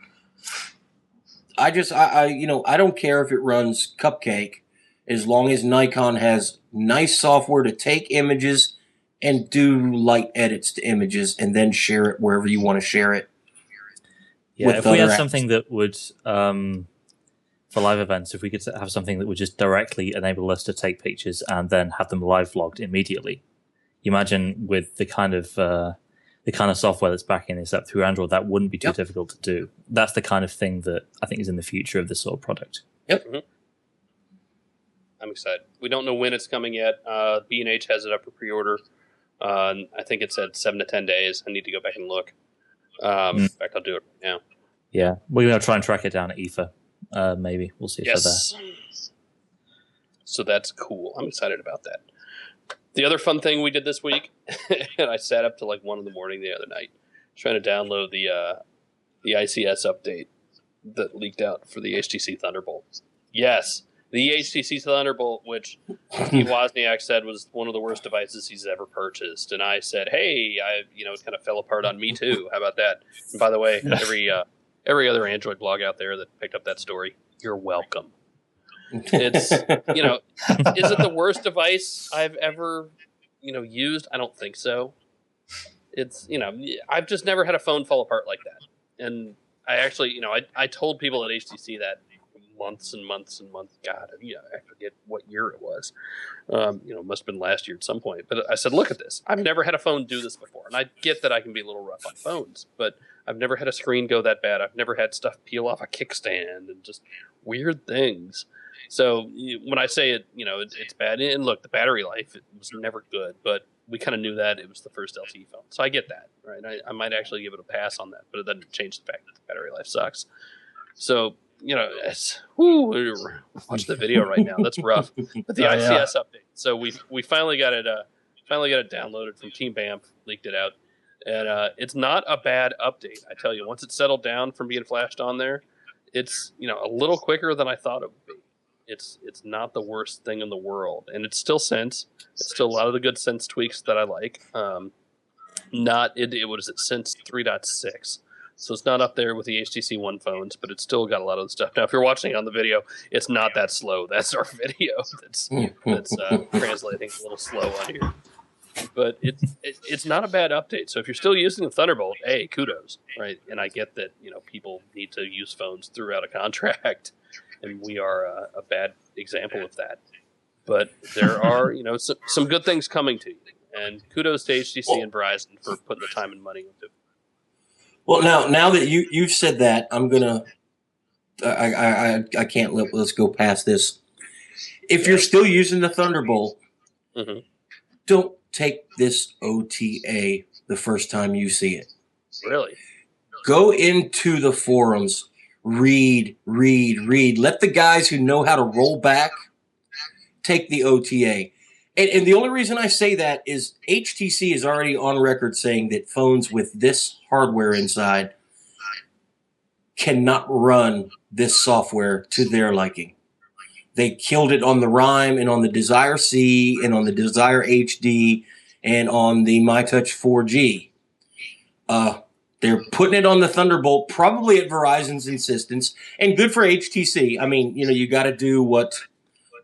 I don't care if it runs Cupcake, as long as Nikon has nice software to take images and do light edits to images and then share it wherever you want to share it. Yeah, if we had something that would, for live events, if we could have something that would just directly enable us to take pictures and then have them live logged immediately. You imagine with the kind of software that's backing this up through Android, that wouldn't be too difficult to do. That's the kind of thing that I think is in the future of this sort of product. Yep. Mm-hmm. I'm excited. We don't know when it's coming yet. B&H has it up for pre-order. I think it said 7 to 10 days. I need to go back and look. In fact, I'll do it right now. Yeah, we're going to try and track it down at IFA. Maybe we'll see if they're there. So that's cool. I'm excited about that. The other fun thing we did this week, and I sat up till like 1 in the morning the other night trying to download the ICS update that leaked out for the HTC Thunderbolt. Yes. The HTC Thunderbolt, which Steve Wozniak said was one of the worst devices he's ever purchased, and I said, "Hey, it kind of fell apart on me too. How about that?" And by the way, every other Android blog out there that picked up that story, you're welcome. It's is it the worst device I've ever used? I don't think so. It's I've just never had a phone fall apart like that, and I actually I told people at HTC that. Months and months and months. God, I forget what year it was. Must have been last year at some point. But I said, look at this. I've never had a phone do this before. And I get that I can be a little rough on phones, but I've never had a screen go that bad. I've never had stuff peel off a kickstand and just weird things. So when I say it, it's bad. And look, the battery life, it was never good, but we kind of knew that it was the first LTE phone. So I get that, right? I might actually give it a pass on that, but it doesn't change the fact that the battery life sucks. So, watch the video right now. That's rough. But the ICS update. So we finally got it downloaded from Team BAMF, leaked it out, and it's not a bad update. I tell you, once it's settled down from being flashed on there, it's a little quicker than I thought it would be. It's not the worst thing in the world, and it's still Sense. It's still a lot of the good Sense tweaks that I like. What is it? Sense 3.6. So it's not up there with the HTC One phones, but it's still got a lot of the stuff. Now, if you're watching it on the video, it's not that slow. That's our video that's translating a little slow on here. But it's not a bad update. So if you're still using the Thunderbolt, hey, kudos, right? And I get that people need to use phones throughout a contract, and we are a bad example of that. But there are some good things coming to you, and kudos to HTC and Verizon for putting the time and money into it. Well, now that you've said that, I'm gonna. I can't let's go past this. If you're still using the Thunderbolt, don't take this OTA the first time you see it. Really? Go into the forums, read. Let the guys who know how to roll back take the OTA. And the only reason I say that is HTC is already on record saying that phones with this hardware inside cannot run this software to their liking. They killed it on the Rime and on the Desire C and on the Desire HD and on the MyTouch 4G. They're putting it on the Thunderbolt, probably at Verizon's insistence, and good for HTC. I mean, you got to do what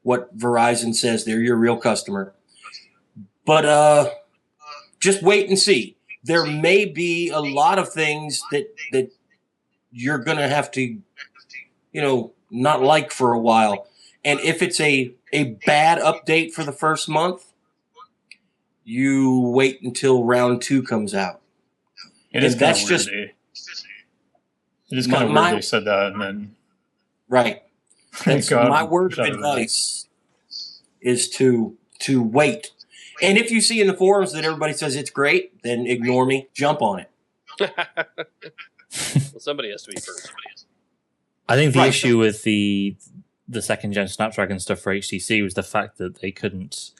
Verizon says. They're your real customer. But just wait and see. There may be a lot of things that you're going to have to, not like for a while. And if it's a bad update for the first month, you wait until round 2 comes out. It is kind of weird. It is kind of weird they said that, and then right. That's my word of advice is to wait. And if you see in the forums that everybody says it's great, then ignore me. Jump on it. Well, somebody has to be first. I think the issue with the second gen Snapdragon stuff for HTC was the fact that they couldn't,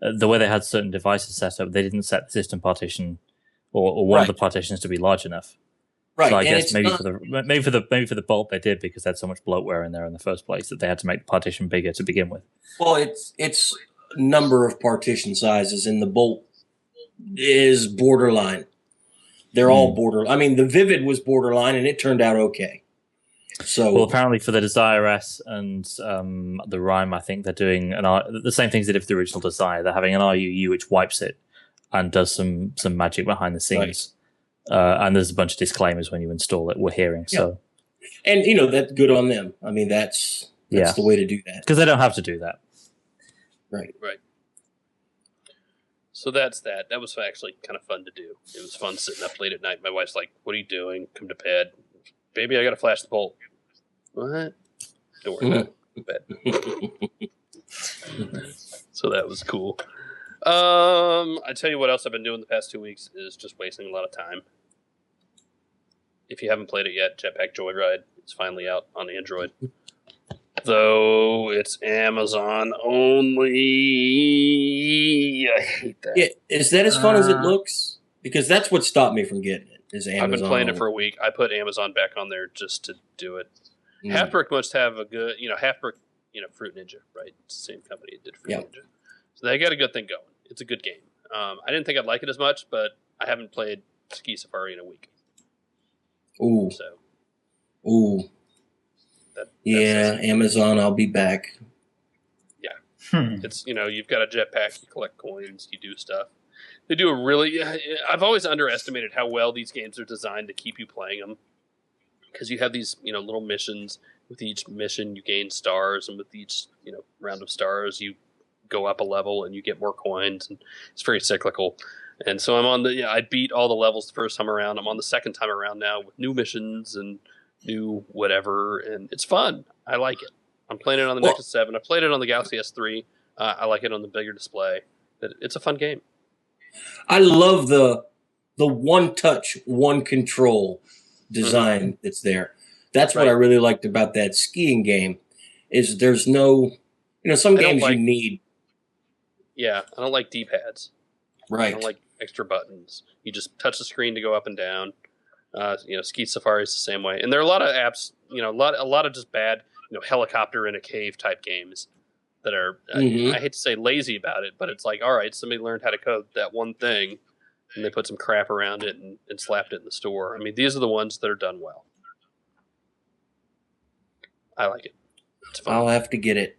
the way they had certain devices set up, they didn't set the system partition or one of the partitions to be large enough. Right. So I guess maybe for the Bolt they did because they had so much bloatware in there in the first place that they had to make the partition bigger to begin with. Well, it's number of partition sizes, and the Bolt is borderline. They're all borderline. I mean, the Vivid was borderline, and it turned out okay. So, well, apparently for the Desire S and the Rime, I think they're doing the same things they did for the original Desire. They're having an RUU which wipes it and does some magic behind the scenes. Right. And there's a bunch of disclaimers when you install it. We're hearing so, and that's good on them. I mean, that's the way to do that because they don't have to do that. Right. So that's that. That was actually kind of fun to do. It was fun sitting up late at night. My wife's like, "What are you doing? Come to bed, baby. I got to flash the Bolt." What? Don't worry about it. Bed. So that was cool. I tell you what else I've been doing the past 2 weeks is just wasting a lot of time. If you haven't played it yet, Jetpack Joyride is finally out on Android. Though it's Amazon only. I hate that. Yeah, is that as fun as it looks? Because that's what stopped me from getting it. Is Amazon? I've been playing it for a week. I put Amazon back on there just to do it. Halfbrick must have a good, Halfbrick, Fruit Ninja, right? It's the same company that did Fruit Ninja. So they got a good thing going. It's a good game. I didn't think I'd like it as much, but I haven't played Ski Safari in a week. Ooh. So. Ooh. Amazon, I'll be back. Yeah. It's, you've got a jetpack, you collect coins, you do stuff. They do a really, I've always underestimated how well these games are designed to keep you playing them. Because you have these, little missions. With each mission, you gain stars, and with each, round of stars, you go up a level and you get more coins, and it's very cyclical. And so I'm on I beat all the levels the first time around. I'm on the second time around now with new missions and new whatever, and it's fun. I like it. I'm playing it on the Nexus 7. I played it on the Galaxy S3. I like it on the bigger display. It's a fun game. I love the one touch, one control design that's there. That's what I really liked about that skiing game. Is there's no, some games you need. Yeah, I don't like D-pads. Right. I don't like extra buttons. You just touch the screen to go up and down. Ski Safari is the same way, and there are a lot of apps. A lot of just bad, helicopter in a cave type games that are. I hate to say lazy about it, but it's like, all right, somebody learned how to code that one thing, and they put some crap around it and slapped it in the store. I mean, these are the ones that are done well. I like it. It's fun. I'll have to get it.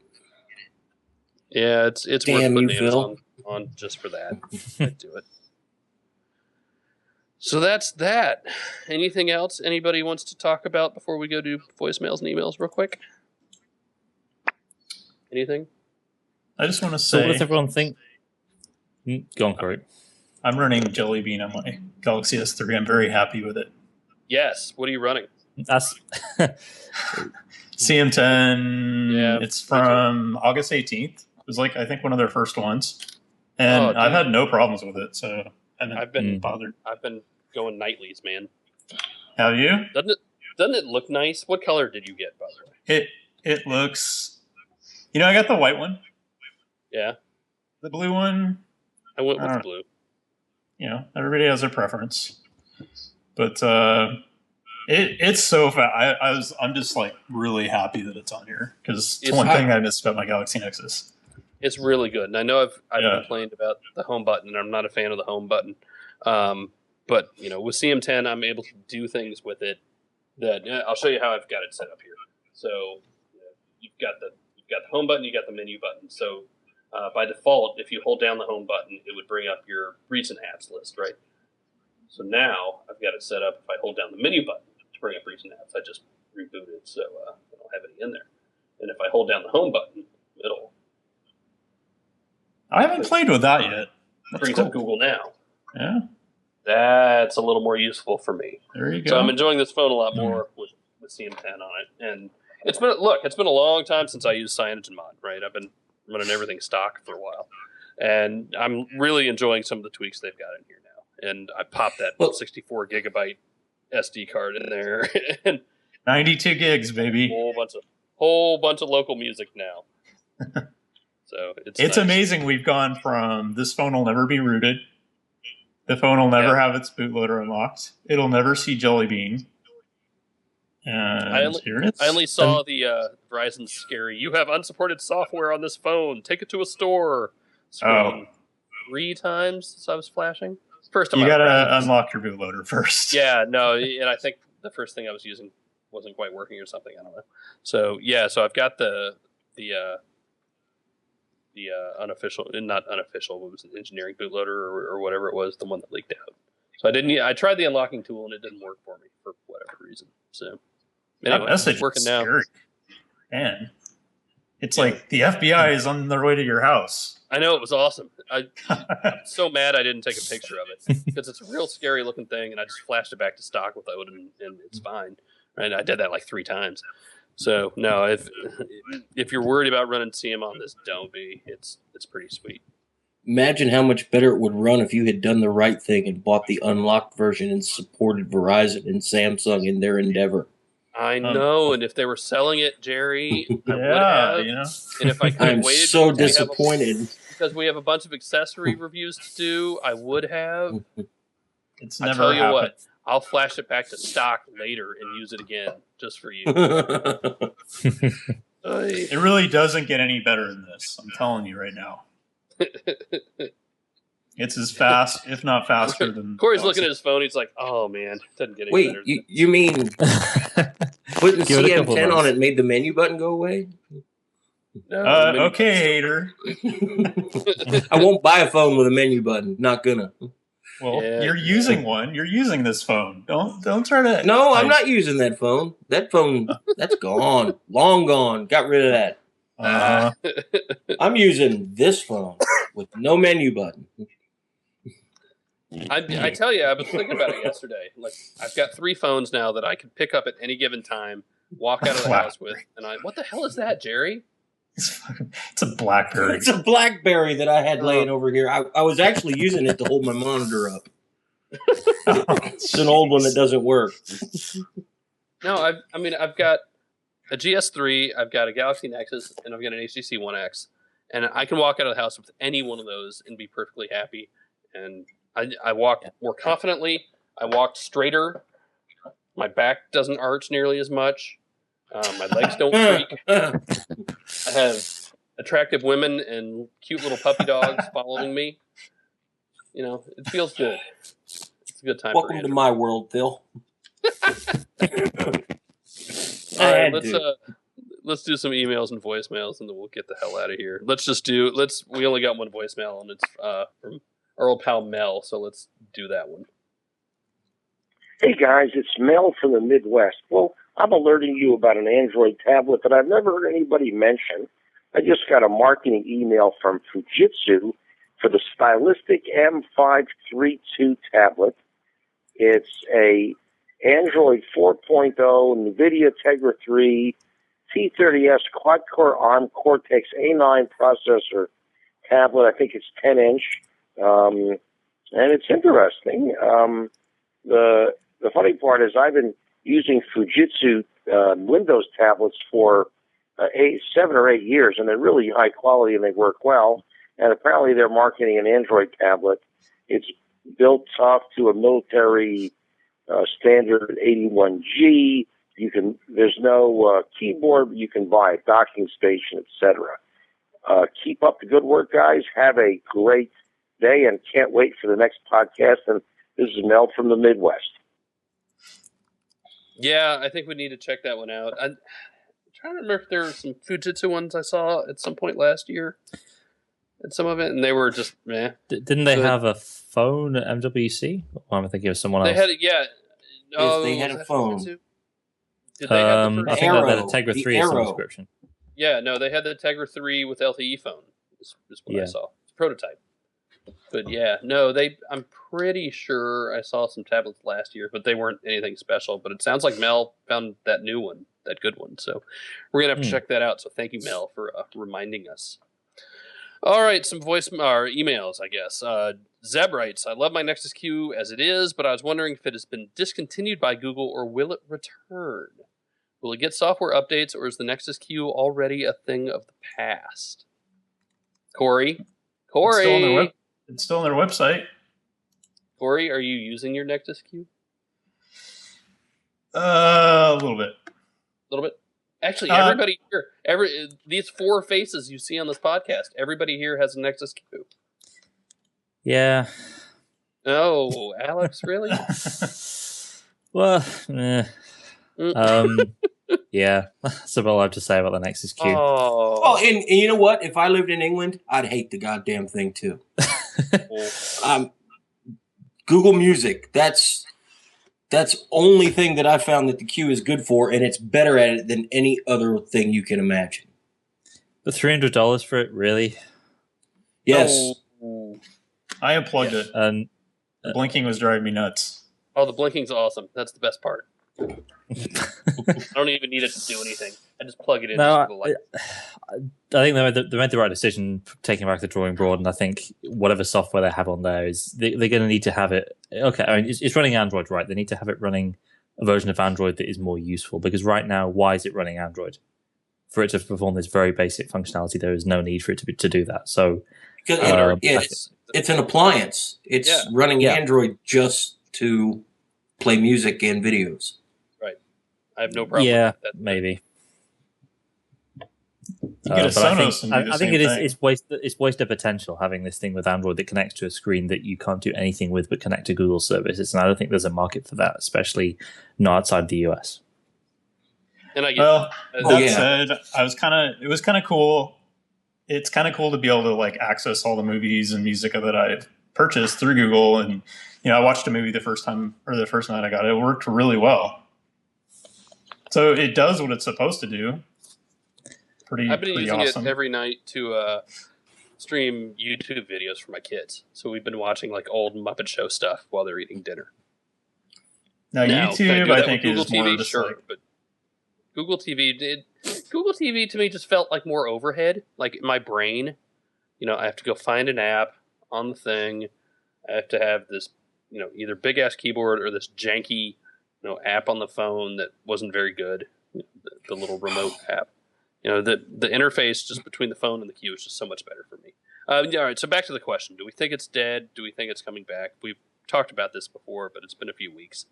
Yeah, it's worth putting Amazon on just for that. I'd do it. So that's that. Anything else anybody wants to talk about before we go do voicemails and emails real quick? Anything? I just want to say... So what does everyone think? Go on, Corey. I'm running Jelly Bean on my Galaxy S3. I'm very happy with it. Yes. What are you running? That's... CM10. Yeah, it's from August 18th. It was I think one of their first ones. And I've had no problems with it, so I haven't been bothered. I've been going nightlies, man. Have you? Doesn't it look nice? What color did you get, by the way? It looks. I got the white one. Yeah. The blue one. I went with the blue. Everybody has their preference, but it's so fast. I'm just like really happy that it's on here because it's one thing I missed about my Galaxy Nexus. It's really good, and I know I've complained about the home button, and I'm not a fan of the home button. But with CM10, I'm able to do things with it that I'll show you how I've got it set up here. So you've got the home button, you got the menu button. So by default, if you hold down the home button, it would bring up your recent apps list, right? So now I've got it set up. If I hold down the menu button to bring up recent apps, I just rebooted, so I don't have any in there. And if I hold down the home button, it'll. I haven't played with that yet. That brings up Google Now. Yeah. That's a little more useful for me. There you go. So I'm enjoying this phone a lot more with CM10 on it. And it's been a long time since I used CyanogenMod, right? I've been running everything stock for a while. And I'm really enjoying some of the tweaks they've got in here now. And I popped that 64 gigabyte SD card in there. And 92 gigs, baby. Whole bunch of local music now. So it's nice. Amazing. We've gone from this phone will never be rooted. The phone will never have its bootloader unlocked. It'll never see Jelly Bean. And I only saw the Verizon scary. You have unsupported software on this phone. Take it to a store. Screen 3 times as I was flashing. First time you gotta unlock your bootloader first. Yeah, no, and I think the first thing I was using wasn't quite working or something. I don't know. So so I've got the unofficial, not unofficial, it was an engineering bootloader or whatever it was, the one that leaked out. So I tried the unlocking tool and it didn't work for me for whatever reason. So anyway, that message it's working is now. Scary. Man, it's like the FBI is on their way to your house. I know, it was awesome. I'm so mad I didn't take a picture of it because it's a real scary looking thing, and I just flashed it back to stock with Odin, and it's fine. And I did that like 3 times. So no, if you're worried about running CM on this, don't be. It's pretty sweet. Imagine how much better it would run if you had done the right thing and bought the unlocked version and supported Verizon and Samsung in their endeavor. I know, and if they were selling it, Jerry, I would have. And if I could I'm waited, so disappointed because we have a bunch of accessory reviews to do. I would have. It's never. I tell you happened. what, I'll flash it back to stock later and use it again just for you. It really doesn't get any better than this. I'm telling you right now. It's as fast, if not faster than. Corey's looking at his phone. He's like, "Oh man, it doesn't get any better." Wait, you mean putting CM10 on it made the menu button go away? No, okay, hater. I won't buy a phone with a menu button. Not gonna. Well, you're using one. You're using this phone. Don't try to. No, I'm not using that phone. That phone, that's gone. Long gone. Got rid of that. I'm using this phone with no menu button. I tell you, I was thinking about it yesterday. Like, I've got 3 phones now that I can pick up at any given time, walk out of the house with, and what the hell is that, Jerry? It's a BlackBerry. It's a BlackBerry that I had laying over here. I was actually using it to hold my monitor up. It's an old one that doesn't work. No, I've got a GS3, I've got a Galaxy Nexus, and I've got an HTC One X, and I can walk out of the house with any one of those and be perfectly happy. And I walk more confidently. I walk straighter. My back doesn't arch nearly as much. My legs don't creak. I have attractive women and cute little puppy dogs following me. It feels good. It's a good time. Welcome to my world, Phil. All right, let's do some emails and voicemails, and then we'll get the hell out of here. We only got one voicemail, and it's from our old pal Mel, so let's do that one. Hey guys, it's Mel from the Midwest. Well, I'm alerting you about an Android tablet that I've never heard anybody mention. I just got a marketing email from Fujitsu for the Stylistic M532 tablet. It's a Android 4.0 NVIDIA Tegra 3 T30S quad-core ARM Cortex A9 processor tablet. I think it's 10-inch, and it's interesting. The the funny part is I've been using Fujitsu Windows tablets for 7 or 8 years, and they're really high quality and they work well. And apparently they're marketing an Android tablet. It's built off to a military standard 81G. There's no keyboard. You can buy a docking station, etc. Keep up the good work, guys. Have a great day, and can't wait for the next podcast. And this is Mel from the Midwest. Yeah, I think we need to check that one out. I'm trying to remember if there were some Fujitsu ones I saw at some point last year. And some of it, and they were just meh. Didn't they have a phone at MWC? Or am I thinking of someone else? They had it, yeah. Yes, they had a phone. Did they have the I think they had a Tegra 3 as a subscription. Yeah, no, they had the Tegra 3 with LTE phone. Is what I saw. It's a prototype. But yeah, no, I'm pretty sure I saw some tablets last year, but they weren't anything special. But it sounds like Mel found that new one, that good one. So we're gonna have to check that out. So thank you, Mel, for reminding us. All right, some emails, I guess. Zeb writes, I love my Nexus Q as it is, but I was wondering if it has been discontinued by Google or will it return? Will it get software updates or is the Nexus Q already a thing of the past? Corey? It's still on their website. Corey, are you using your Nexus Q? A little bit. A little bit? Actually, everybody here, these 4 faces you see on this podcast, everybody here has a Nexus Q. Yeah. Oh, Alex, really? Well, yeah. That's about all I have to say about the Nexus Q. Oh, and you know what? If I lived in England, I'd hate the goddamn thing too. Google Music, that's only thing that I found that the Q is good for, and it's better at it than any other thing you can imagine. But $300 for it, really? Yes. Oh. I unplugged it. And the blinking was driving me nuts. Oh, the blinking's awesome. That's the best part. I don't even need it to do anything. I just plug it in. No, I think they made the right decision taking back the drawing board, and I think whatever software they have on there is they're going to need to have it. Okay, I mean, it's running Android, right? They need to have it running a version of Android that is more useful, because right now, why is it running Android? For it to perform this very basic functionality, there is no need for it to do that. So, it's an appliance. It's running Android just to play music and videos. Right. I have no problem with that. Maybe. You get a Sonos I think it's wasted potential having this thing with Android that connects to a screen that you can't do anything with but connect to Google services, and I don't think there's a market for that, especially not outside the US. And I get said, it was kind of cool. It's kind of cool to be able to like access all the movies and music that I've purchased through Google, and I watched a movie the first night I got it. It worked really well. So it does what it's supposed to do. I've been using awesome. it every night to stream YouTube videos for my kids. So we've been watching like old Muppet Show stuff while they're eating dinner. Now YouTube, I think, Google is more TV, just sure, but Google TV to me just felt like more overhead. Like in my brain, I have to go find an app on the thing. I have to have this, either big ass keyboard or this janky, app on the phone that wasn't very good. The little remote app. The interface just between the phone and the Q is just so much better for me. All right, so back to the question. Do we think it's dead? Do we think it's coming back? We've talked about this before, but it's been a few weeks.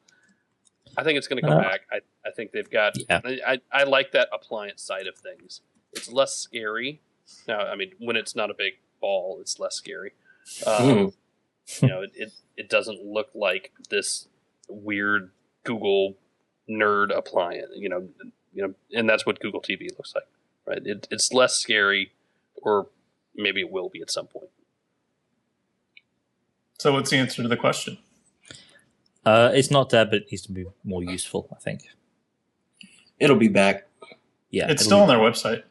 I think it's going to come back. I think they've got... Yeah. I like that appliance side of things. It's less scary. Now, I mean, when it's not a big ball, it's less scary. It doesn't look like this weird Google nerd appliance, and that's what Google TV looks like. Right, it's less scary, or maybe it will be at some point. So what's the answer to the question? It's not dead, but it needs to be more useful, I think. It'll be back. Yeah, it's still on their website.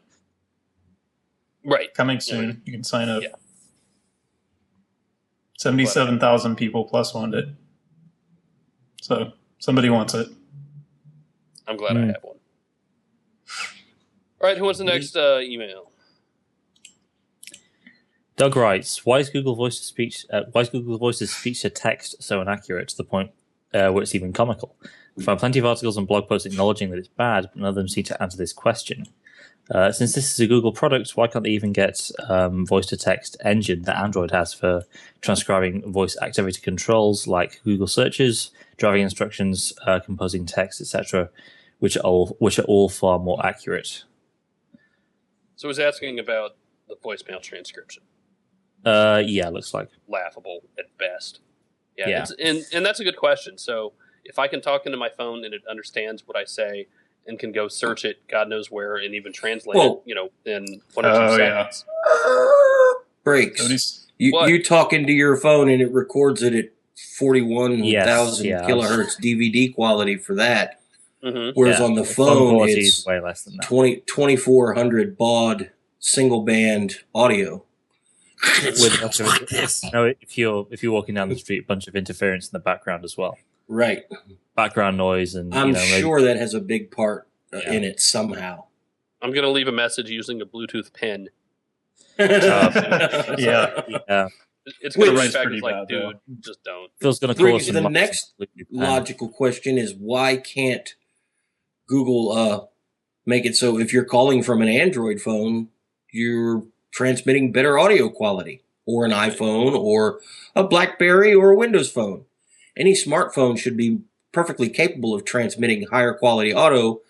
Right. Coming soon. Yeah. You can sign up. Yeah. 77,000 people plus wanted it. So somebody wants it. I'm glad I have one. All right, who wants the next email? Doug writes, "Why is Google Voice to Speech to text so inaccurate to the point where it's even comical. I found plenty of articles and blog posts acknowledging that it's bad, but none of them seem to answer this question. Since this is a Google product, why can't they even get voice-to-text engine that Android has for transcribing voice activity controls like Google searches, driving instructions, composing text, etc., which are all far more accurate? So he's asking about the voicemail transcription. Yeah, looks like Laughable at best. Yeah. Yeah. And that's a good question. So if I can talk into my phone and it understands what I say and can go search it, God knows where, and even translate it, in 1 or 2 seconds. Breaks. You talk into your phone and it records it at 41,000 kilohertz DVD quality for that. Mm-hmm. Whereas on the phone, it's way less than that. 2400 baud single band audio. If you're walking down the street, a bunch of interference in the background as well. Right. Background noise, and I'm sure that has a big part in it somehow. I'm going to leave a message using a Bluetooth pen. Yeah. It's going to write back. It's like, dude, just don't. Phil's going to call us. The next logical question is, why can't Google make it so if you're calling from an Android phone, you're transmitting better audio quality, or an iPhone, or a BlackBerry, or a Windows phone? Any smartphone should be perfectly capable of transmitting higher quality audio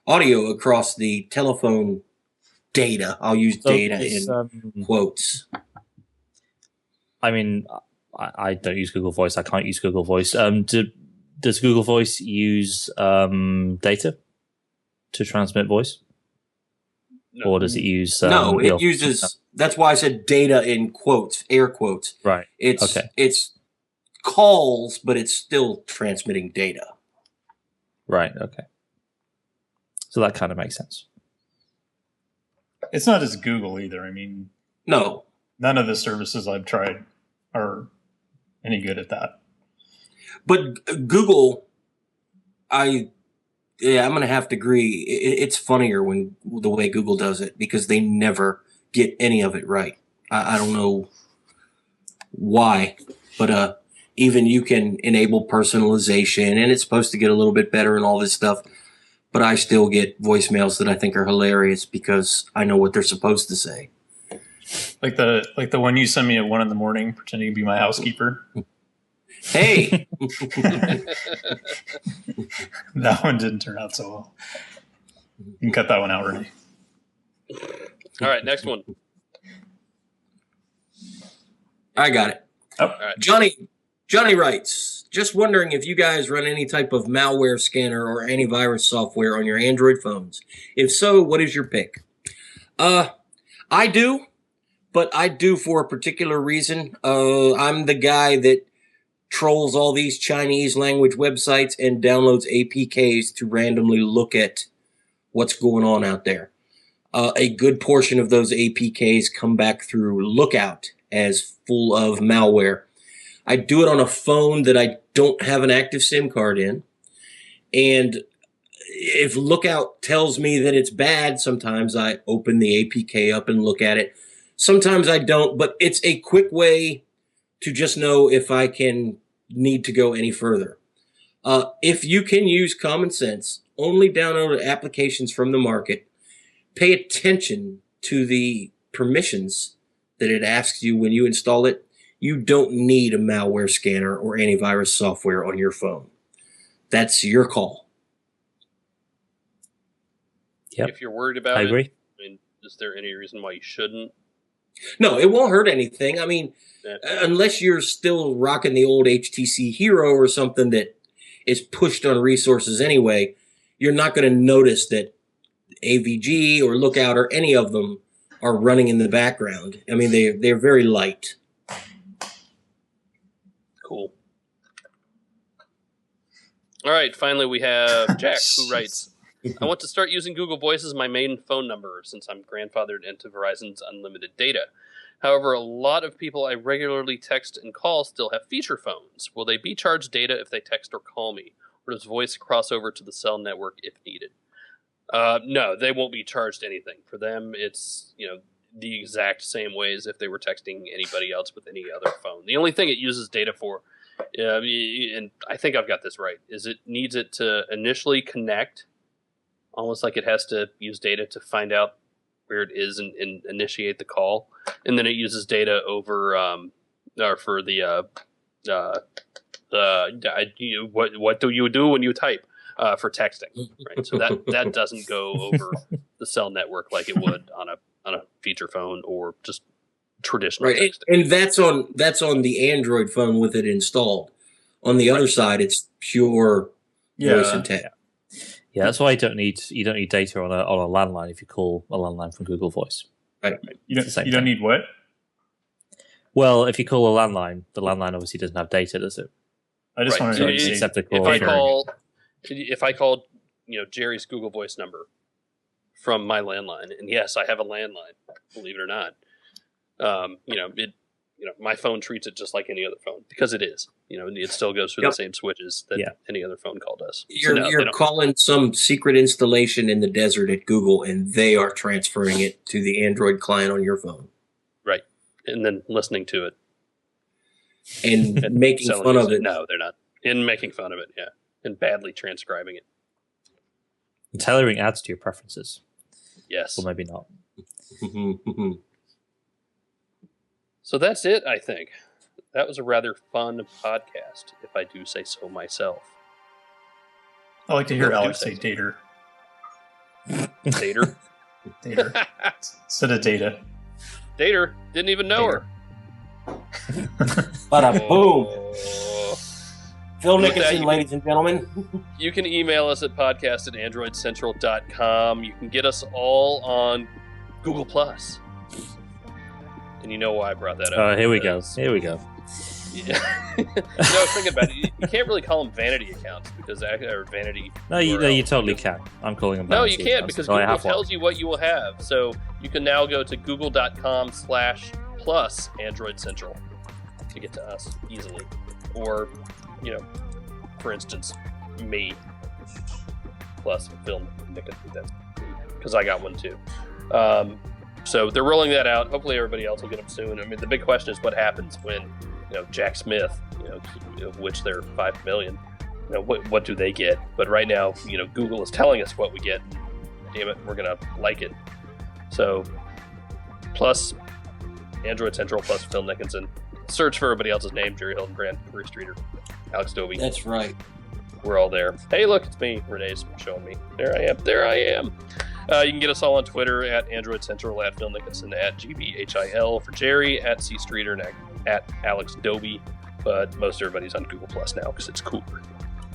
across the telephone data. I'll use data in quotes. I mean, I don't use Google Voice. I can't use Google Voice. Does Google Voice use data to transmit voice? No. Or does it use... no, it uses... That's why I said data in quotes, air quotes. Right. It's calls, but it's still transmitting data. Right, okay. So that kind of makes sense. It's not as Google either. I mean... No. None of the services I've tried are any good at that. But Google, I'm going to have to agree. It's funnier when the way Google does it, because they never get any of it right. I don't know why, but even you can enable personalization, and it's supposed to get a little bit better and all this stuff. But I still get voicemails that I think are hilarious because I know what they're supposed to say. Like the one you sent me at 1 a.m, pretending to be my housekeeper. Hey, that one didn't turn out so well. You can cut that one out, Renee. All right, next one. I got it. Oh. All right. Johnny writes, just wondering if you guys run any type of malware scanner or antivirus software on your Android phones. If so, what is your pick? I do, but I do for a particular reason. I'm the guy that trolls all these Chinese language websites and downloads APKs to randomly look at what's going on out there. A good portion of those APKs come back through Lookout as full of malware. I do it on a phone that I don't have an active SIM card in. And if Lookout tells me that it's bad, sometimes I open the APK up and look at it. Sometimes I don't, but it's a quick way to just know if I need to go any further. If you can use common sense, only download applications from the market. Pay attention to the permissions that it asks you when you install it. You don't need a malware scanner or antivirus software on your phone. That's your call. Yep. If you're worried about I agree. I mean, is there any reason why you shouldn't? No, it won't hurt anything. I mean, unless you're still rocking the old HTC Hero or something that is pushed on resources anyway, you're not going to notice that AVG or Lookout or any of them are running in the background. I mean, they're very light. Cool. All right, finally we have Jack, who writes, I want to start using Google Voice as my main phone number since I'm grandfathered into Verizon's unlimited data. However, a lot of people I regularly text and call still have feature phones. Will they be charged data if they text or call me? Or does Voice cross over to the cell network if needed? No, they won't be charged anything. For them, it's the exact same way as if they were texting anybody else with any other phone. The only thing it uses data for Yeah, and I think I've got this right. Is it needs it to initially connect, almost like it has to use data to find out where it is and initiate the call, and then it uses data over or for the what do you do when you type for texting, right? So that doesn't go over the cell network like it would on a feature phone or just traditional texting. And that's on the Android phone with it installed. On the other side, it's pure voice and text. Yeah, that's why you don't need data on a landline if you call a landline from Google Voice. Right. You don't need what? Well, if you call a landline, the landline obviously doesn't have data, does it? I just wanted to accept the call. If I called, Jerry's Google Voice number from my landline, and yes, I have a landline, believe it or not. My phone treats it just like any other phone because it is. It still goes through the same switches that any other phone call does. You're calling some secret installation in the desert at Google, and they are transferring it to the Android client on your phone. Right, and then listening to it and making fun of it. No, they're not. And making fun of it, yeah, and badly transcribing it. And tailoring ads to your preferences. Yes, or maybe not. So that's it, I think. That was a rather fun podcast, if I do say so myself. I like to hear Alex say dater. Dater? Dater. Instead of data. Dater. Didn't even know her. Bada boom. Phil Nicholson, ladies and gentlemen. You can email us at podcast@androidcentral.com. You can get us all on Google+. And you know why I brought that up. Here we go. Yeah. I was thinking about it. You can't really call them vanity accounts because they're vanity. No, you totally can. I'm calling them vanity. No, you can't because Google tells you what you will have. So you can now go to google.com/plus Android Central to get to us easily. Or, for instance, me plus Phil Nicholson, because I got one too. So they're rolling that out. Hopefully everybody else will get them soon. I mean, the big question is what happens when, Jack Smith, of which there are 5 million, what do they get? But right now, Google is telling us what we get. Damn it, we're going to like it. So, plus Android Central, plus Phil Nicholson. Search for everybody else's name, Jerry Hildenbrand, Marie Streeter, Alex Dobie. That's right. We're all there. Hey, look, it's me. Renee's showing me. There I am. You can get us all on Twitter at Android Central, at Phil Nicholson, at GBHIL for Jerry, at C Streeter, and at Alex Dobie. But most everybody's on Google Plus now because it's cooler.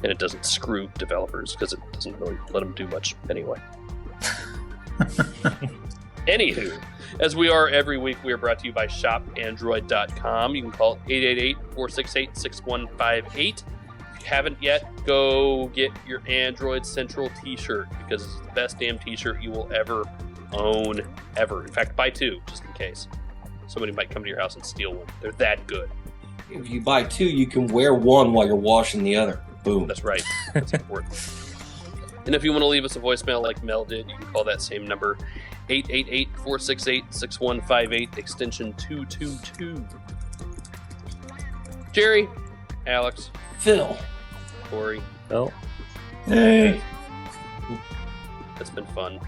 And it doesn't screw developers because it doesn't really let them do much anyway. Anywho, as we are every week, we are brought to you by shopandroid.com. You can call 888-468-6158. Haven't yet, go get your Android Central t-shirt because it's the best damn t-shirt you will ever own, ever. In fact, buy 2 just in case. Somebody might come to your house and steal one. They're that good. If you buy 2, you can wear one while you're washing the other. Boom. That's right. That's important. And if you want to leave us a voicemail like Mel did, you can call that same number, 888-468-6158, extension 222. Jerry, Alex, Phil, Corey. Phil. Hey. It's been fun.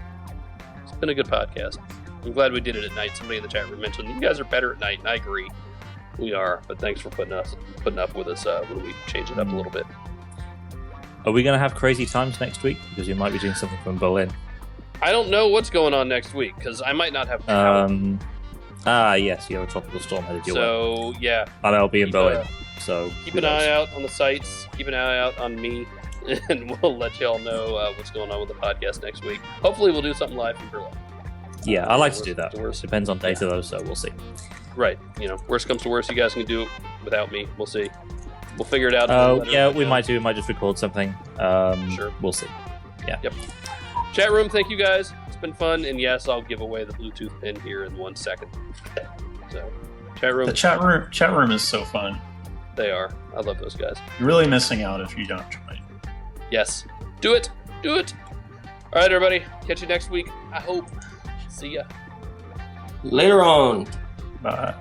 It's been a good podcast. I'm glad we did it at night. Somebody in the chat room mentioned you guys are better at night, and I agree. We are, but thanks for putting up with us when we change it up a little bit. Are we going to have crazy times next week? Because you might be doing something from Berlin. I don't know what's going on next week because I might not have power. Yes, you have a tropical storm headed your way. So, yeah. And I'll be in Berlin. So keep an eye out on the sites. Keep an eye out on me. And we'll let y'all know what's going on with the podcast next week. Hopefully we'll do something live from Berlin. Yeah, I like to do that. Depends on data, though, so we'll see. Right. Worst comes to worst, you guys can do it without me. We'll see. We'll figure it out. Yeah, we might do. We might just record something. Sure. We'll see. Yeah. Yep. Chat room, thank you guys. It's been fun. And yes, I'll give away the Bluetooth pin here in 1 second. So, chat room. The chat room is so fun. They are. I love those guys. You're really missing out if you don't try. Yes. Do it. Do it. All right, everybody. Catch you next week. I hope. See ya. Later on. Bye.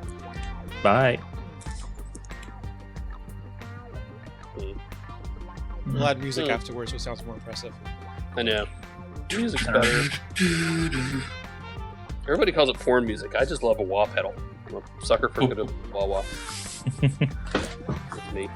Bye. We'll add music afterwards, so it sounds more impressive. I know. Music's better. Everybody calls it porn music. I just love a wah pedal. I'm a sucker for good wah wah. That's me.